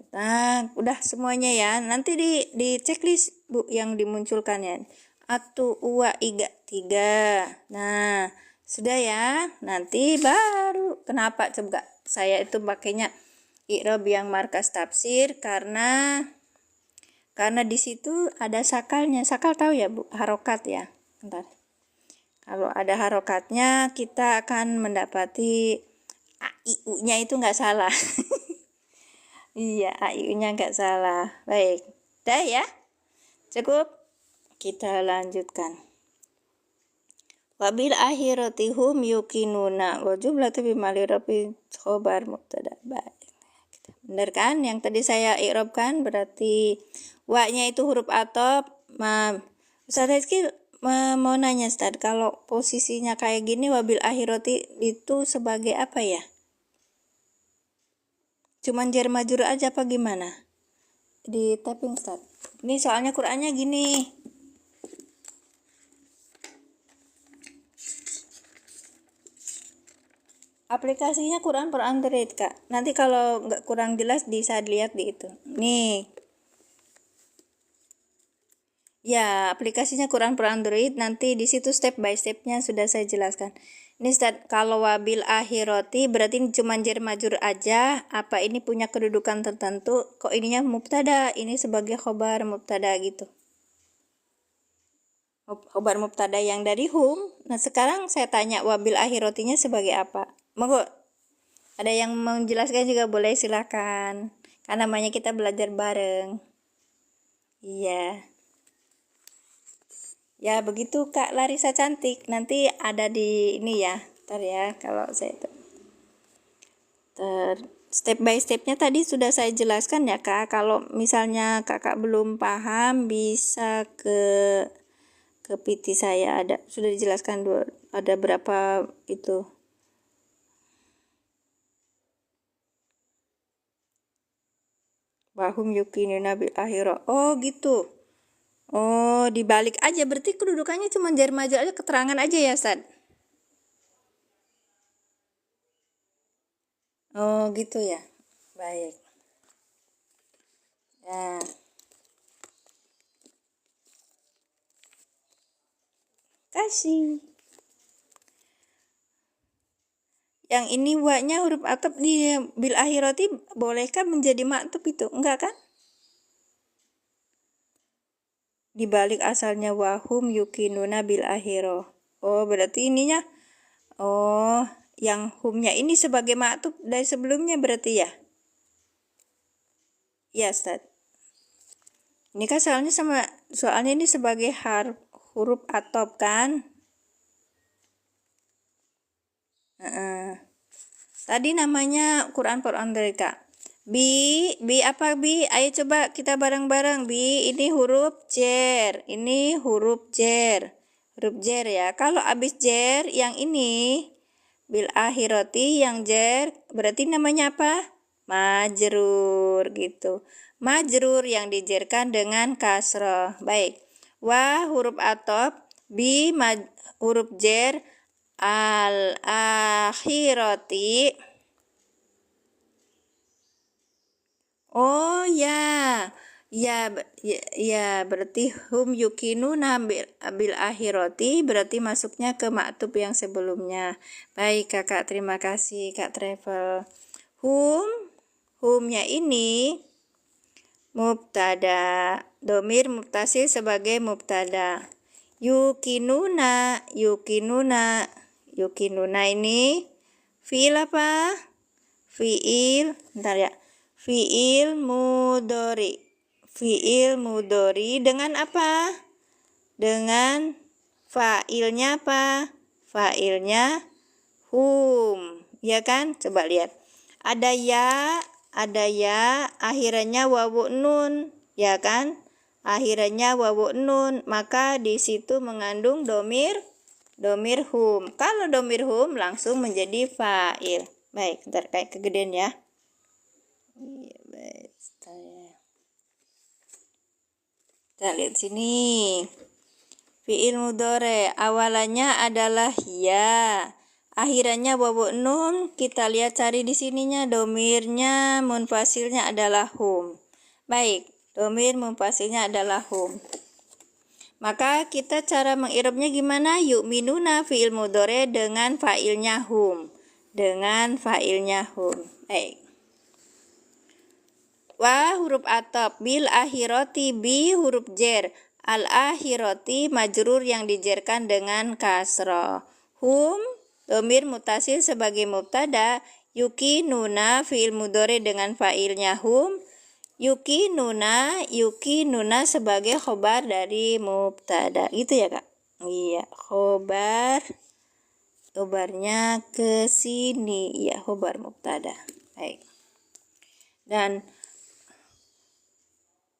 Nah, udah semuanya ya. Nanti di checklist Bu yang dimunculkannya. Atu uwa iga 3. Nah, sudah ya. Nanti baru kenapa coba saya itu pakainya i'rab yang markas tafsir karena di situ ada sakalnya. Sakal tahu ya Bu, harokat ya. Bentar. Kalau ada harokatnya kita akan mendapati AIU-nya itu nggak salah. Iya, AIU-nya nggak salah. Baik, dah ya. Cukup. Kita lanjutkan. Wabil akhirati hum yukinuna wa jumlatu bimali rabbi khobar mubtada. Baik. Benar kan? Yang tadi saya i'rabkan berarti wa-nya itu huruf atop. Ustaz Rizky mau nanya Ustaz, kalau posisinya kayak gini wabil akhirati itu sebagai apa ya? Cuman jar majrur aja apa gimana? Di tapping Ustaz. Ini soalnya Qur'annya gini. Aplikasinya Quran per Android, Kak. Nanti kalau nggak kurang jelas bisa dilihat di itu. Nih. Ya, aplikasinya Quran per Android. Nanti di situ step by stepnya sudah saya jelaskan. Ini Ustaz, kalau wabil akhirati berarti ini cuma jar majrur aja. Apa ini punya kedudukan tertentu? Kok ininya mubtada? Ini sebagai khobar mubtada gitu. Khobar mubtada yang dari hum. Nah, sekarang saya tanya wabil akhiratinya sebagai apa? Monggo, ada yang menjelaskan juga boleh, silakan. Karena namanya kita belajar bareng. Iya. Ya begitu Kak Larissa cantik. Nanti ada di ini ya. Ntar ya kalau saya itu. Step by stepnya tadi sudah saya jelaskan ya Kak. Kalau misalnya Kakak belum paham bisa ke PT saya, ada sudah dijelaskan ada berapa itu. Wahum yukinuna bil akhirah. Oh gitu. Oh, dibalik aja. Berarti kedudukannya cuma jar majrur aja, keterangan aja ya, Ustaz? Oh, gitu ya. Baik. Nah. Kasih. Yang ini wa-nya huruf atop di bil akhirati bolehkah menjadi maktub itu? Enggak kan? Dibalik asalnya wahum yukinuna bil akhirah. Oh, berarti ininya. Oh, yang humnya ini sebagai maktub dari sebelumnya berarti ya? Ya, Ustaz. Ini kan soalnya ini sebagai huruf atop kan? Tadi namanya Quran per Android Kak. Bi apa Bi? Ayo coba kita bareng-bareng. Bi, ini huruf jer. Ini huruf jer. Huruf jer ya. Kalau habis jer yang ini bil akhirati yang jer berarti namanya apa? Majrur gitu. Majrur yang dijerkan dengan kasroh. Baik. Wa huruf atop, bi huruf jer, al akhirati. Oh ya. Ya, berarti hum yukinuna bil akhirati berarti masuknya ke maktub yang sebelumnya. Baik Kakak, terima kasih Kak Travel. Humnya ini mubtada, domir mubtasil sebagai mubtada. Yukinuna ini fiil apa? Fiil mudori dengan apa? dengan fa'ilnya apa? Fa'ilnya hum, ya kan? Coba lihat. Ada ya, akhirnya wawu nun, ya kan? Akhirnya wawu nun, maka di situ mengandung domir hum. Kalau domir hum langsung menjadi fa'il. Baik, ntar kayak kegedean ya. Iya, baik. Kita lihat sini. Fi'il mudhari awalannya adalah ya. Akhirannya wawu nun. Kita lihat cari di sininya domirnya munfasilnya adalah hum. Baik, domir munfasilnya adalah hum. Maka kita cara mengirabnya gimana? Yu'minuna fi'il mudhari dengan fa'ilnya hum. Baik. Wa huruf atop bil akhirati bi huruf jer. Al akhirati majrur yang dijerkan dengan kasroh. Hum domir mutasil sebagai mubtada. Yuki nuna fi'il mudhari dengan fa'ilnya hum. Yuki nuna sebagai khobar dari mubtada. Gitu ya kak? Iya, khobarnya ke sini. Iya, khobar mubtada. Baik. Dan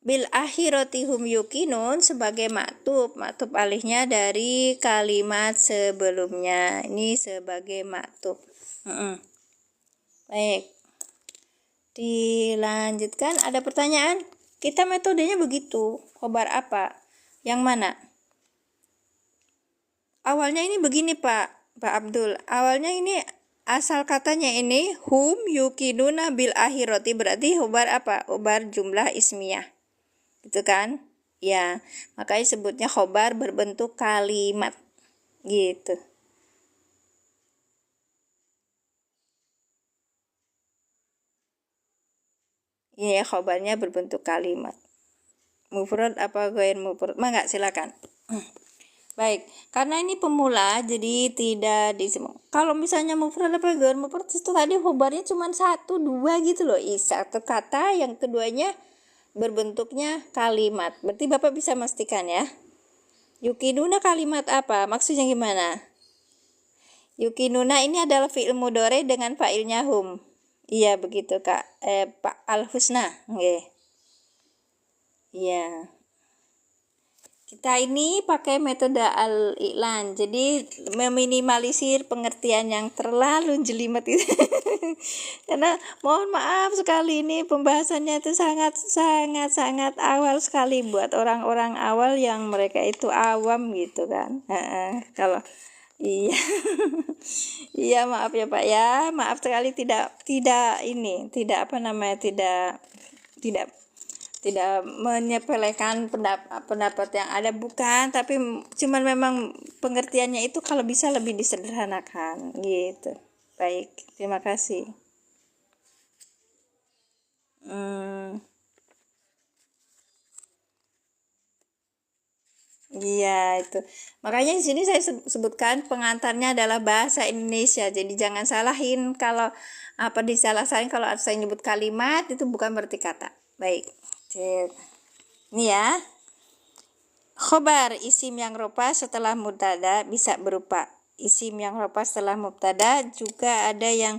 bil akhirati hum yukinun sebagai maktub alihnya dari kalimat sebelumnya. Ini sebagai maktub. Baik. Dilanjutkan, ada pertanyaan? Kita metodenya begitu. Khobar apa? Yang mana? Awalnya ini begini Pak Abdul. Awalnya ini asal katanya ini hum yukinuna bil akhirati, berarti khobar apa? Khobar jumlah ismiyah. Gitu kan? Ya, makanya sebutnya khobar berbentuk kalimat. Gitu. Iya, khobarnya berbentuk kalimat. Mufrad apa ghair mufrad? Enggak, silakan. Baik, karena ini pemula jadi tidak disebut. Kalau misalnya mufrad apa ghair mufrad itu tadi khobarnya cuma 1, 2 gitu loh. Satu kata, yang keduanya berbentuknya kalimat. Berarti Bapak bisa memastikan ya. Yukinuna kalimat apa? Maksudnya gimana? Yukinuna ini adalah fi'il mudhari dengan fa'ilnya hum. Iya begitu Kak. Pak Al-Husna. Nggih. Iya. Kita ini pakai metode al-i'lan. Jadi meminimalisir pengertian yang terlalu jelimet itu. Karena mohon maaf sekali ini pembahasannya itu sangat awal sekali buat orang-orang awal yang mereka itu awam gitu kan. Kalau iya. Iya, maaf ya Pak ya. Maaf sekali tidak menyepelekan pendapat yang ada, bukan, tapi cuman memang pengertiannya itu kalau bisa lebih disederhanakan gitu. Baik, terima kasih. Iya itu. Makanya di sini saya sebutkan pengantarnya adalah bahasa Indonesia. Jadi jangan salahin kalau disalah-salahin kalau saya nyebut kalimat itu bukan berarti kata. Baik. Ini ya. Khobar isim yang ropa setelah mubtada bisa berupa isim yang ropa setelah mubtada, juga ada yang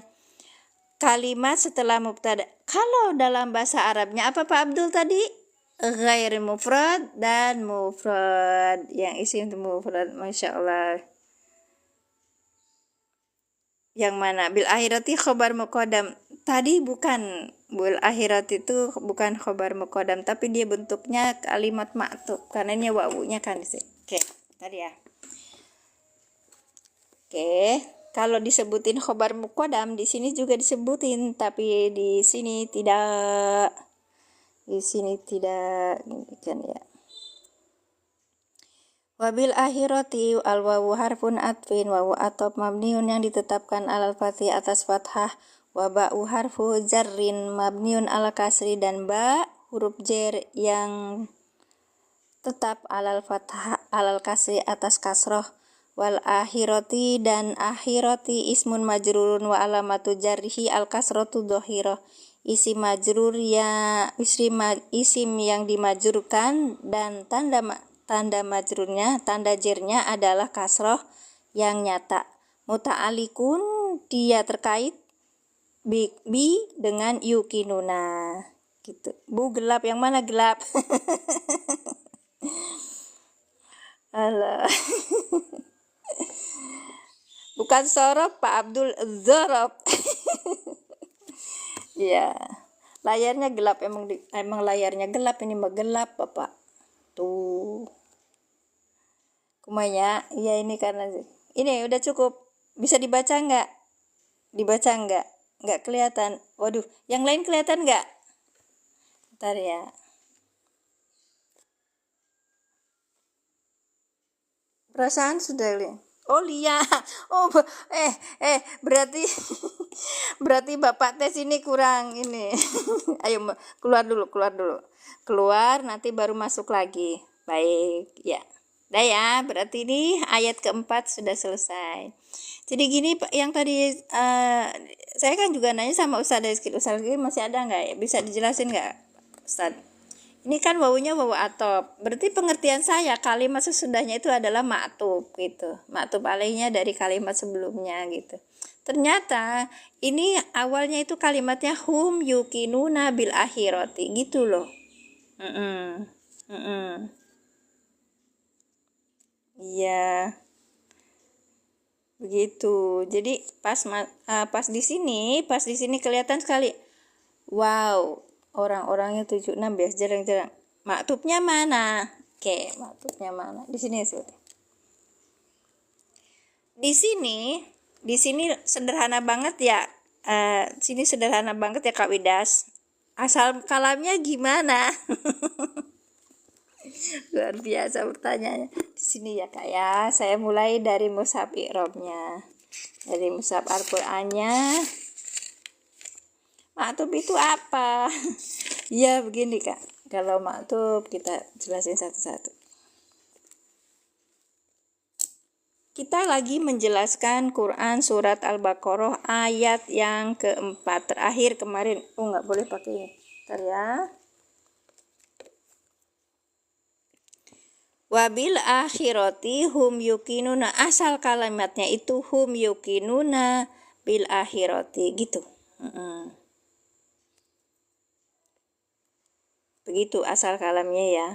kalimat setelah mubtada. Kalau dalam bahasa Arabnya apa Pak Abdul tadi? Ghair mufrad dan mufrad. Yang isim itu mufrad, Masya Allah. Yang mana? Bil akhirati khobar muqaddam. Tadi bukan, bil akhirati itu bukan khobar muqaddam, tapi dia bentuknya kalimat maktub karena ini wawunya kan di sini. Oke, tadi ya. Oke, kalau disebutin khobar muqaddam di sini juga disebutin, tapi di sini tidak. Di sini tidak, kan ya. Wabil akhirati al wawu harfun atfin, wawu atop mabniun yang ditetapkan alal fathih atas fathah, wa ba'u harfu jarrin mabniun ala kasri, dan ba huruf jar yang tetap alal fathah alal kasri atas kasroh. Wal akhirati dan akhirati ismun majrurun wa alamatu jarrihi al kasrotu dohiroh. Isim majrur ya isim yang dimajrurkan dan tanda majrurnya, tanda jernya adalah kasroh yang nyata. Muta'alikun dia terkait bi dengan yukinuna gitu. Bu, gelap yang mana gelap? Alah. Bukan sorop Pak Abdul, zorob. Ya, layarnya gelap, emang layarnya gelap, ini mah gelap Bapak. Tuh. Kumanya, ya ini karena ini udah cukup. Bisa dibaca nggak? Dibaca nggak? Nggak kelihatan. Waduh, yang lain kelihatan nggak? Bentar ya. Perasaan sudah lihat. Oh lihat. Oh berarti berarti Bapak tes ini kurang ini. Ayo keluar dulu. Keluar nanti baru masuk lagi. Baik, ya. Dah ya, berarti ini ayat keempat sudah selesai. Jadi gini yang tadi saya kan juga nanya sama Ustaz Rizky masih ada nggak ya? Bisa dijelasin nggak Ustaz? Ini kan wawunya wawu atop. Berarti pengertian saya kalimat sesudahnya itu adalah ma'tub gitu. Ma'tub alaihnya dari kalimat sebelumnya gitu. Ternyata ini awalnya itu kalimatnya hum yukinuna bil akhirati gitu loh. Iya. Begitu. Jadi pas di sini kelihatan sekali. Wow, orang-orangnya 76 bias jarang-jarang. Maktubnya mana? Oke, maktubnya mana? Di sini sih. Di sini sederhana banget ya. Sini sederhana banget ya Kak Widas. Asal kalamnya gimana? Luar biasa pertanyaannya. Di sini ya Kak ya. Saya mulai dari mushaf i'rabnya. Dari mushaf Al-Qur'annya. Maktub itu apa? Ya begini Kak. Kalau maktub kita jelasin satu-satu. Kita lagi menjelaskan Quran surat Al-Baqarah ayat yang keempat terakhir kemarin. Oh nggak boleh pakai ini. Bentar ya. Wabil akhirati hum yukinuna, asal kalimatnya itu hum yukinuna bil akhirati gitu. Begitu asal kalamnya ya.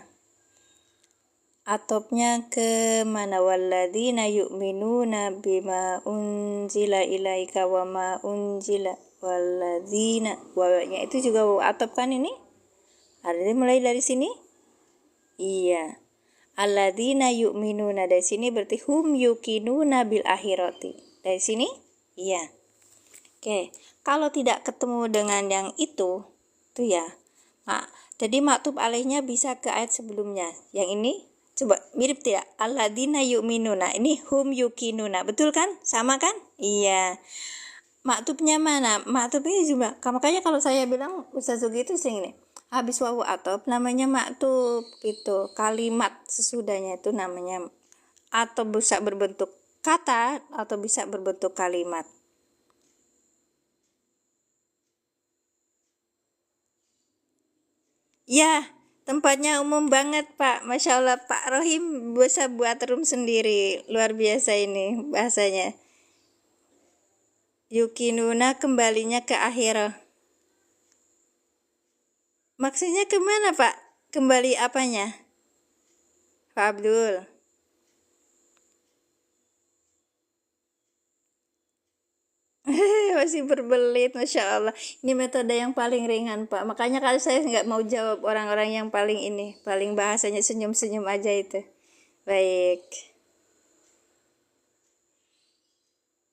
Atopnya ke mana? Walladzina yu'minuna bima unzila ilaika wa ma unzila walladzina. Wawanya itu juga atop kan ini? Ada mulai dari sini? Iya. Alladzina yu'minuna, dari sini berarti hum yukinuna bil akhirati. Dari sini? Iya. Oke. Kalau tidak ketemu dengan yang itu tuh ya. Jadi maktub alaihnya bisa ke ayat sebelumnya. Yang ini coba mirip tidak? Alladzina yu'minuna. Ini hum yukinuna. Betul kan? Sama kan? Iya. Maktubnya mana? Maktubnya juga. Makanya kalau saya bilang Ustaz Zugi itu sering ini. Habis wawu atop namanya maktub gitu. Kalimat sesudahnya itu namanya, atau bisa berbentuk kata atau bisa berbentuk kalimat. Ya, tempatnya umum banget Pak. Masya Allah, Pak Rohim bisa buat room sendiri. Luar biasa ini bahasanya. Yukinuna kembalinya ke akhirah. Maksudnya kemana Pak? Kembali apanya? Pak Abdul. Masih berbelit, Masya Allah. Ini metode yang paling ringan Pak. Makanya kalau saya nggak mau jawab orang-orang yang paling ini, paling bahasanya senyum-senyum aja itu. Baik.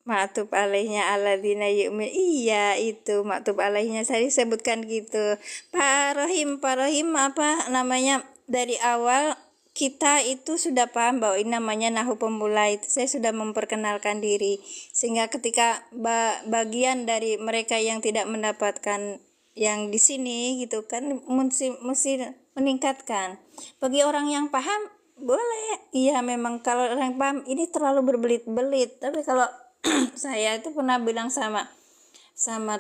Maktub alaihnya alladzina yu'min. Iya itu maktub alaihnya saya sebutkan gitu. Pak Rohim apa namanya, dari awal kita itu sudah paham bahwa ini namanya nahu pemula, itu saya sudah memperkenalkan diri sehingga ketika bagian dari mereka yang tidak mendapatkan yang di sini gitu kan mesti meningkatkan. Bagi orang yang paham boleh, iya memang kalau orang paham ini terlalu berbelit-belit, tapi kalau saya itu pernah bilang sama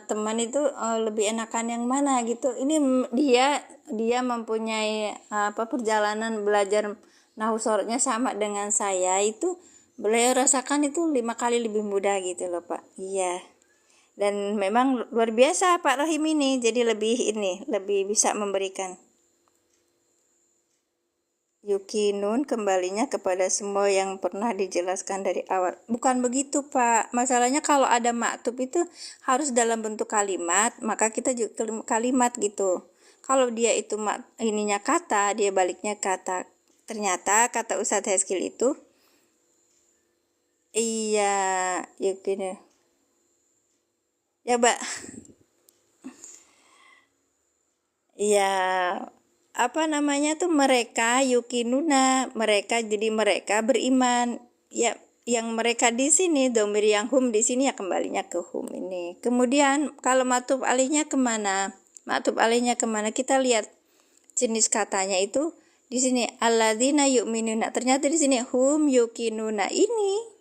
teman itu lebih enakan yang mana gitu. Ini dia mempunyai perjalanan belajar nahu sorotnya sama dengan saya, itu beliau rasakan itu 5 kali lebih mudah gitu loh Pak. Iya. Dan memang luar biasa Pak Rohim ini, jadi lebih bisa memberikan. Yukinun kembalinya kepada semua yang pernah dijelaskan dari awal. Bukan begitu Pak, masalahnya kalau ada maktub itu harus dalam bentuk kalimat, maka kita juga kalimat gitu. Kalau dia itu ininya kata, dia baliknya kata. Ternyata kata Ustadz Heskil itu, iya, Yukinun. Ya Mbak. Iya, apa namanya tuh, mereka yukinuna, mereka, jadi mereka beriman. Ya, yang mereka di sini domir yang hum di sini ya kembalinya ke hum ini. Kemudian kalau matub alihnya kemana? Matub alihnya kemana? Kita lihat jenis katanya itu di sini alladzina yu'minuna. Ternyata di sini hum yukinuna ini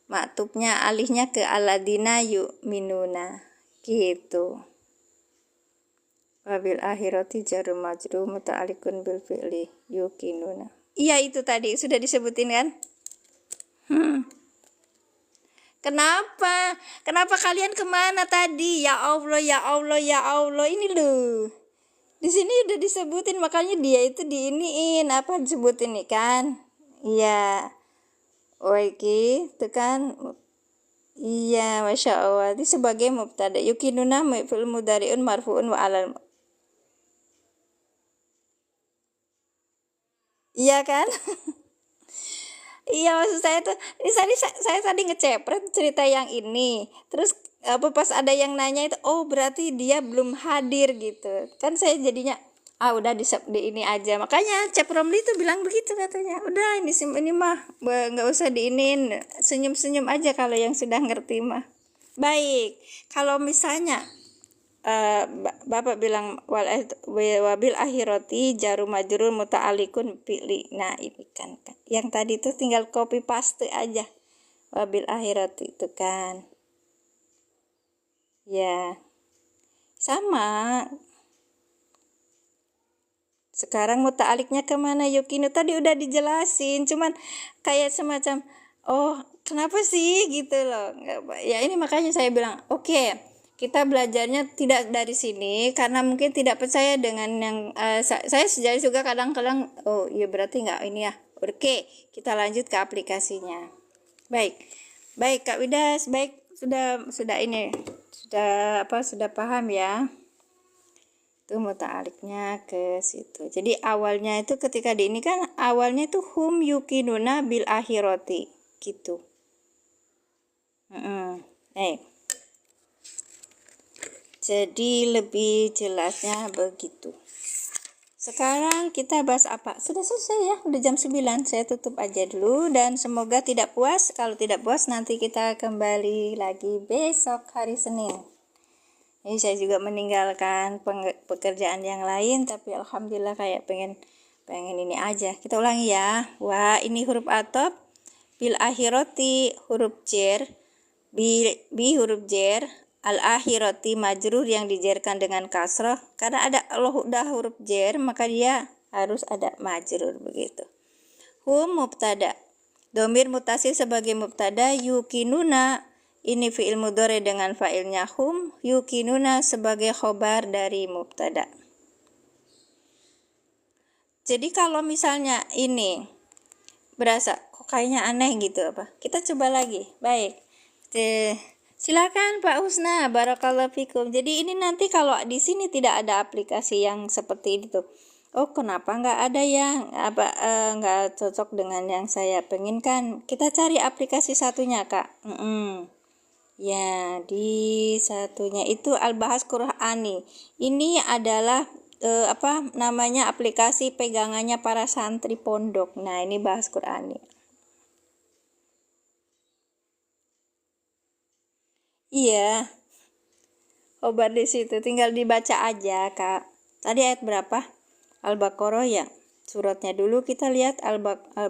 maktubnya alihnya ke alladzina yu'minuna gitu. Wabil akhirati jarum majrum muta'alikun bil fi'li yukinuna. Iya, itu tadi sudah disebutin kan? Kenapa kalian kemana tadi? Ya Allah, ya Allah, ya Allah, ini loh. Di sini udah disebutin, makanya dia itu diiniin apa disebutin nih kan? Iya. Oke, itu kan. Iya, masya Allah. Ini sebagai mubtada. Yukinuna fi'il mudhari'un marfu'un wa alal. Iya kan? Iya, maksud saya tuh ini saya tadi ngecepret cerita yang ini. Terus apa pas ada yang nanya itu, oh berarti dia belum hadir gitu. Kan saya jadinya udah di ini aja. Makanya Cep Romli itu bilang begitu katanya. Udah ini mah nggak usah diinin, senyum-senyum aja kalau yang sudah ngerti mah. Baik, kalau misalnya Bapak bilang wabil akhirati jarum majrur muta'alikun pilih. Nah ini kan yang tadi itu tinggal copy paste aja, wabil akhirati itu kan ya sama. Sekarang muta'aliknya kemana? Yukinu tadi udah dijelasin, cuman kayak semacam oh kenapa sih gitu loh ya. Ini makanya saya bilang oke, kita belajarnya tidak dari sini karena mungkin tidak percaya dengan yang saya sejauh juga kadang-kadang oh iya berarti nggak ini ya. Oke, kita lanjut ke aplikasinya. Baik Kak Widas, baik, sudah ini sudah paham ya. Itu muta'aliknya ke situ. Jadi awalnya itu ketika di ini kan awalnya itu hum yukinuna bil akhirati gitu. Jadi lebih jelasnya begitu. Sekarang kita bahas apa? Sudah selesai ya, udah jam 9. Saya tutup aja dulu dan semoga tidak puas. Kalau tidak puas nanti kita kembali lagi besok hari Senin. Ini saya juga meninggalkan pekerjaan yang lain, tapi alhamdulillah kayak pengen ini aja. Kita ulangi ya. Wah, ini huruf atop, bil akhirati huruf jer, bi huruf jer, al akhirati majrur yang dijerkan dengan kasroh. Karena ada udah huruf jer, maka dia harus ada majrur begitu. Hum mubtada, domir mutasil sebagai mubtada, yukinuna ini fi'il mudhari dengan fa'ilnya hum, yukinuna sebagai khobar dari mubtada. Jadi kalau misalnya ini berasa kok kayaknya aneh gitu apa? Kita coba lagi. Baik. Silakan Pak Husna, barakallahu fikum. Jadi ini nanti kalau di sini tidak ada aplikasi yang seperti itu. Oh, kenapa nggak ada yang nggak cocok dengan yang saya penginkan? Kita cari aplikasi satunya, Kak. Ya, di satunya itu Al-Bahas Qur'ani. Ini adalah aplikasi pegangannya para santri pondok. Nah, ini Bahas Qur'ani. Iya. Khobar di situ tinggal dibaca aja, Kak. Tadi ayat berapa? Al-Baqarah ya. Suratnya dulu kita lihat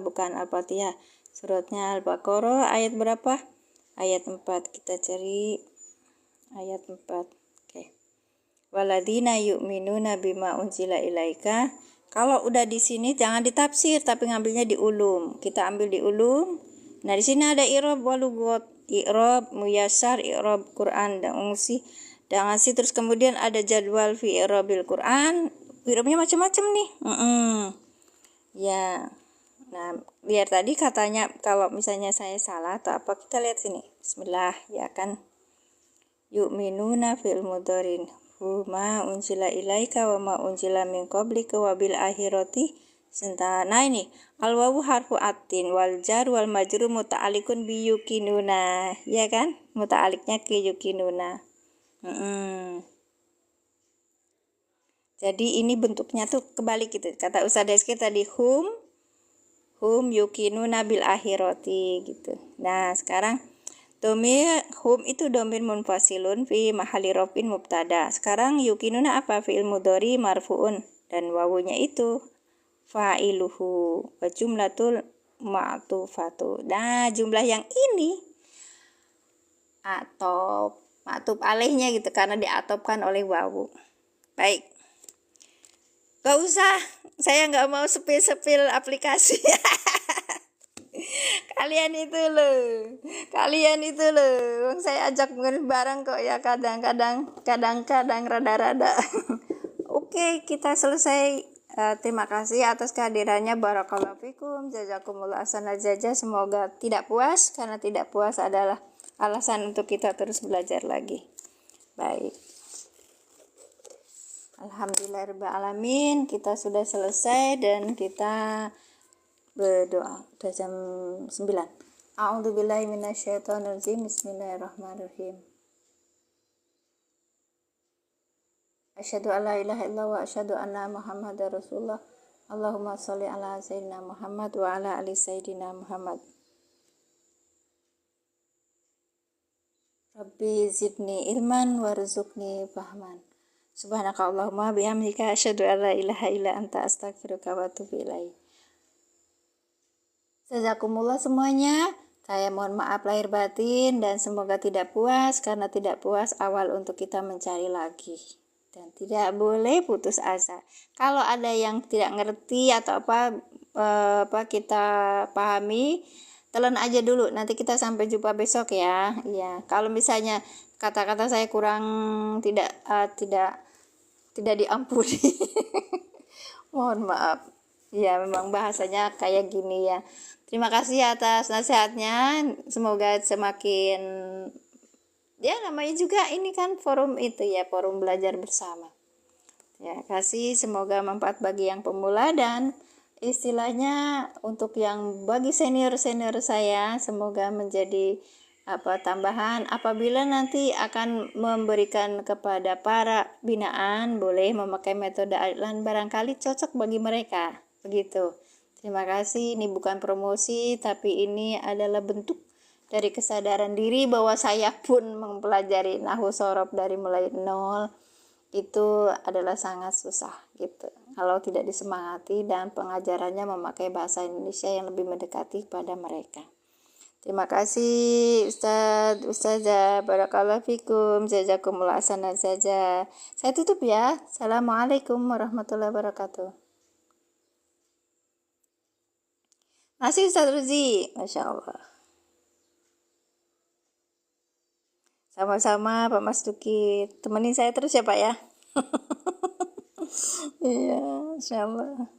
bukan Al-Fatihah. Suratnya Al-Baqarah ayat berapa? Ayat 4, kita cari ayat 4. Oke. Waladina yu'minuna bima unzila ilaika Kalau udah di sini jangan ditafsir tapi ngambilnya di ulum. Kita ambil di ulum. Nah, di sini ada i'rab walugot, i'rab muyassar, i'rab Quran dan ungsi. Dan ngasih terus kemudian ada jadwal fi i'rabil Quran. I'rabnya macam-macam nih. Ya. Nah, biar tadi katanya kalau misalnya saya salah atau apa, kita lihat sini. Bismillah, ya kan. Yu'minuna fil mudharin huma unzila ilaika wa ma unzila min qablika wa bil akhirati senta. Nah, ini al wawu harfu atin wal jar wal majrur muta'alliqun bi yuqinuna, ya kan? Muta'alliqnya ke yuqinuna. Jadi ini bentuknya tuh kebalik gitu. Kata Ustaz Rizky tadi hum yuqinuna bil akhirati gitu. Nah, sekarang domir hum itu domir munfasilun fi mahali rofin mubtada. Sekarang yukinuna apa? Fi'il mudhari marfu'un dan wawunya itu fa'iluhu wa jumlatul ma'tufatu. Nah, jumlah yang ini atop ma'tuf alaihnya gitu karena diatopkan oleh wawu. Baik. Gak usah, saya gak mau sepil-sepil aplikasi. Kalian itu loh saya ajak bareng kok ya, kadang-kadang rada-rada. Oke, kita selesai. Terima kasih atas kehadirannya. Barakallahu fikum, jazakumullah ahsanal jazaa. Semoga tidak puas, karena tidak puas adalah alasan untuk kita terus belajar lagi. Baik, alhamdulillahirrahmanirrahim, kita sudah selesai dan kita berdoa. Udah jam 9. A'udzubillahi minasyaitonirrajim. Bismillahirrahmanirrahim. Asyhadu an la ilaha illallah wa asyhadu anna Muhammadar Rasulullah. Allahumma sholli ala sayyidina Muhammad wa ala ali sayyidina Muhammad. Rabbi zidni ilman warzuqni fahman. Subhanaka Allahumma bihamdika asyhadu an la ilaha illa anta astaghfiruka wa atubu ilaik. Jazakumullah semuanya. Saya mohon maaf lahir batin dan semoga tidak puas, karena tidak puas awal untuk kita mencari lagi. Dan tidak boleh putus asa. Kalau ada yang tidak ngerti atau apa kita pahami, telan aja dulu. Nanti kita sampai jumpa besok ya. Iya. Kalau misalnya kata-kata saya kurang tidak diampuni. Mohon maaf. Ya, memang bahasanya kayak gini ya. Terima kasih atas nasihatnya. Semoga semakin, ya namanya juga ini kan forum itu ya, forum belajar bersama. Ya, kasih semoga manfaat bagi yang pemula dan istilahnya untuk yang bagi senior-senior saya, semoga menjadi tambahan apabila nanti akan memberikan kepada para binaan, boleh memakai metode outline barangkali cocok bagi mereka. Begitu. Terima kasih, ini bukan promosi, tapi ini adalah bentuk dari kesadaran diri bahwa saya pun mempelajari nahwu shorof dari mulai nol, itu adalah sangat susah gitu. Kalau tidak disemangati dan pengajarannya memakai bahasa Indonesia yang lebih mendekati pada mereka. Terima kasih Ustazah, barakallahu fikum, jazakumullah ahsanal jazaa. Saya tutup ya. Assalamualaikum warahmatullahi wabarakatuh. Masih Ustaz Ruzi, Masya Allah. Sama-sama Pak Mas Duki, temenin saya terus ya Pak ya. Iya, Insya Allah.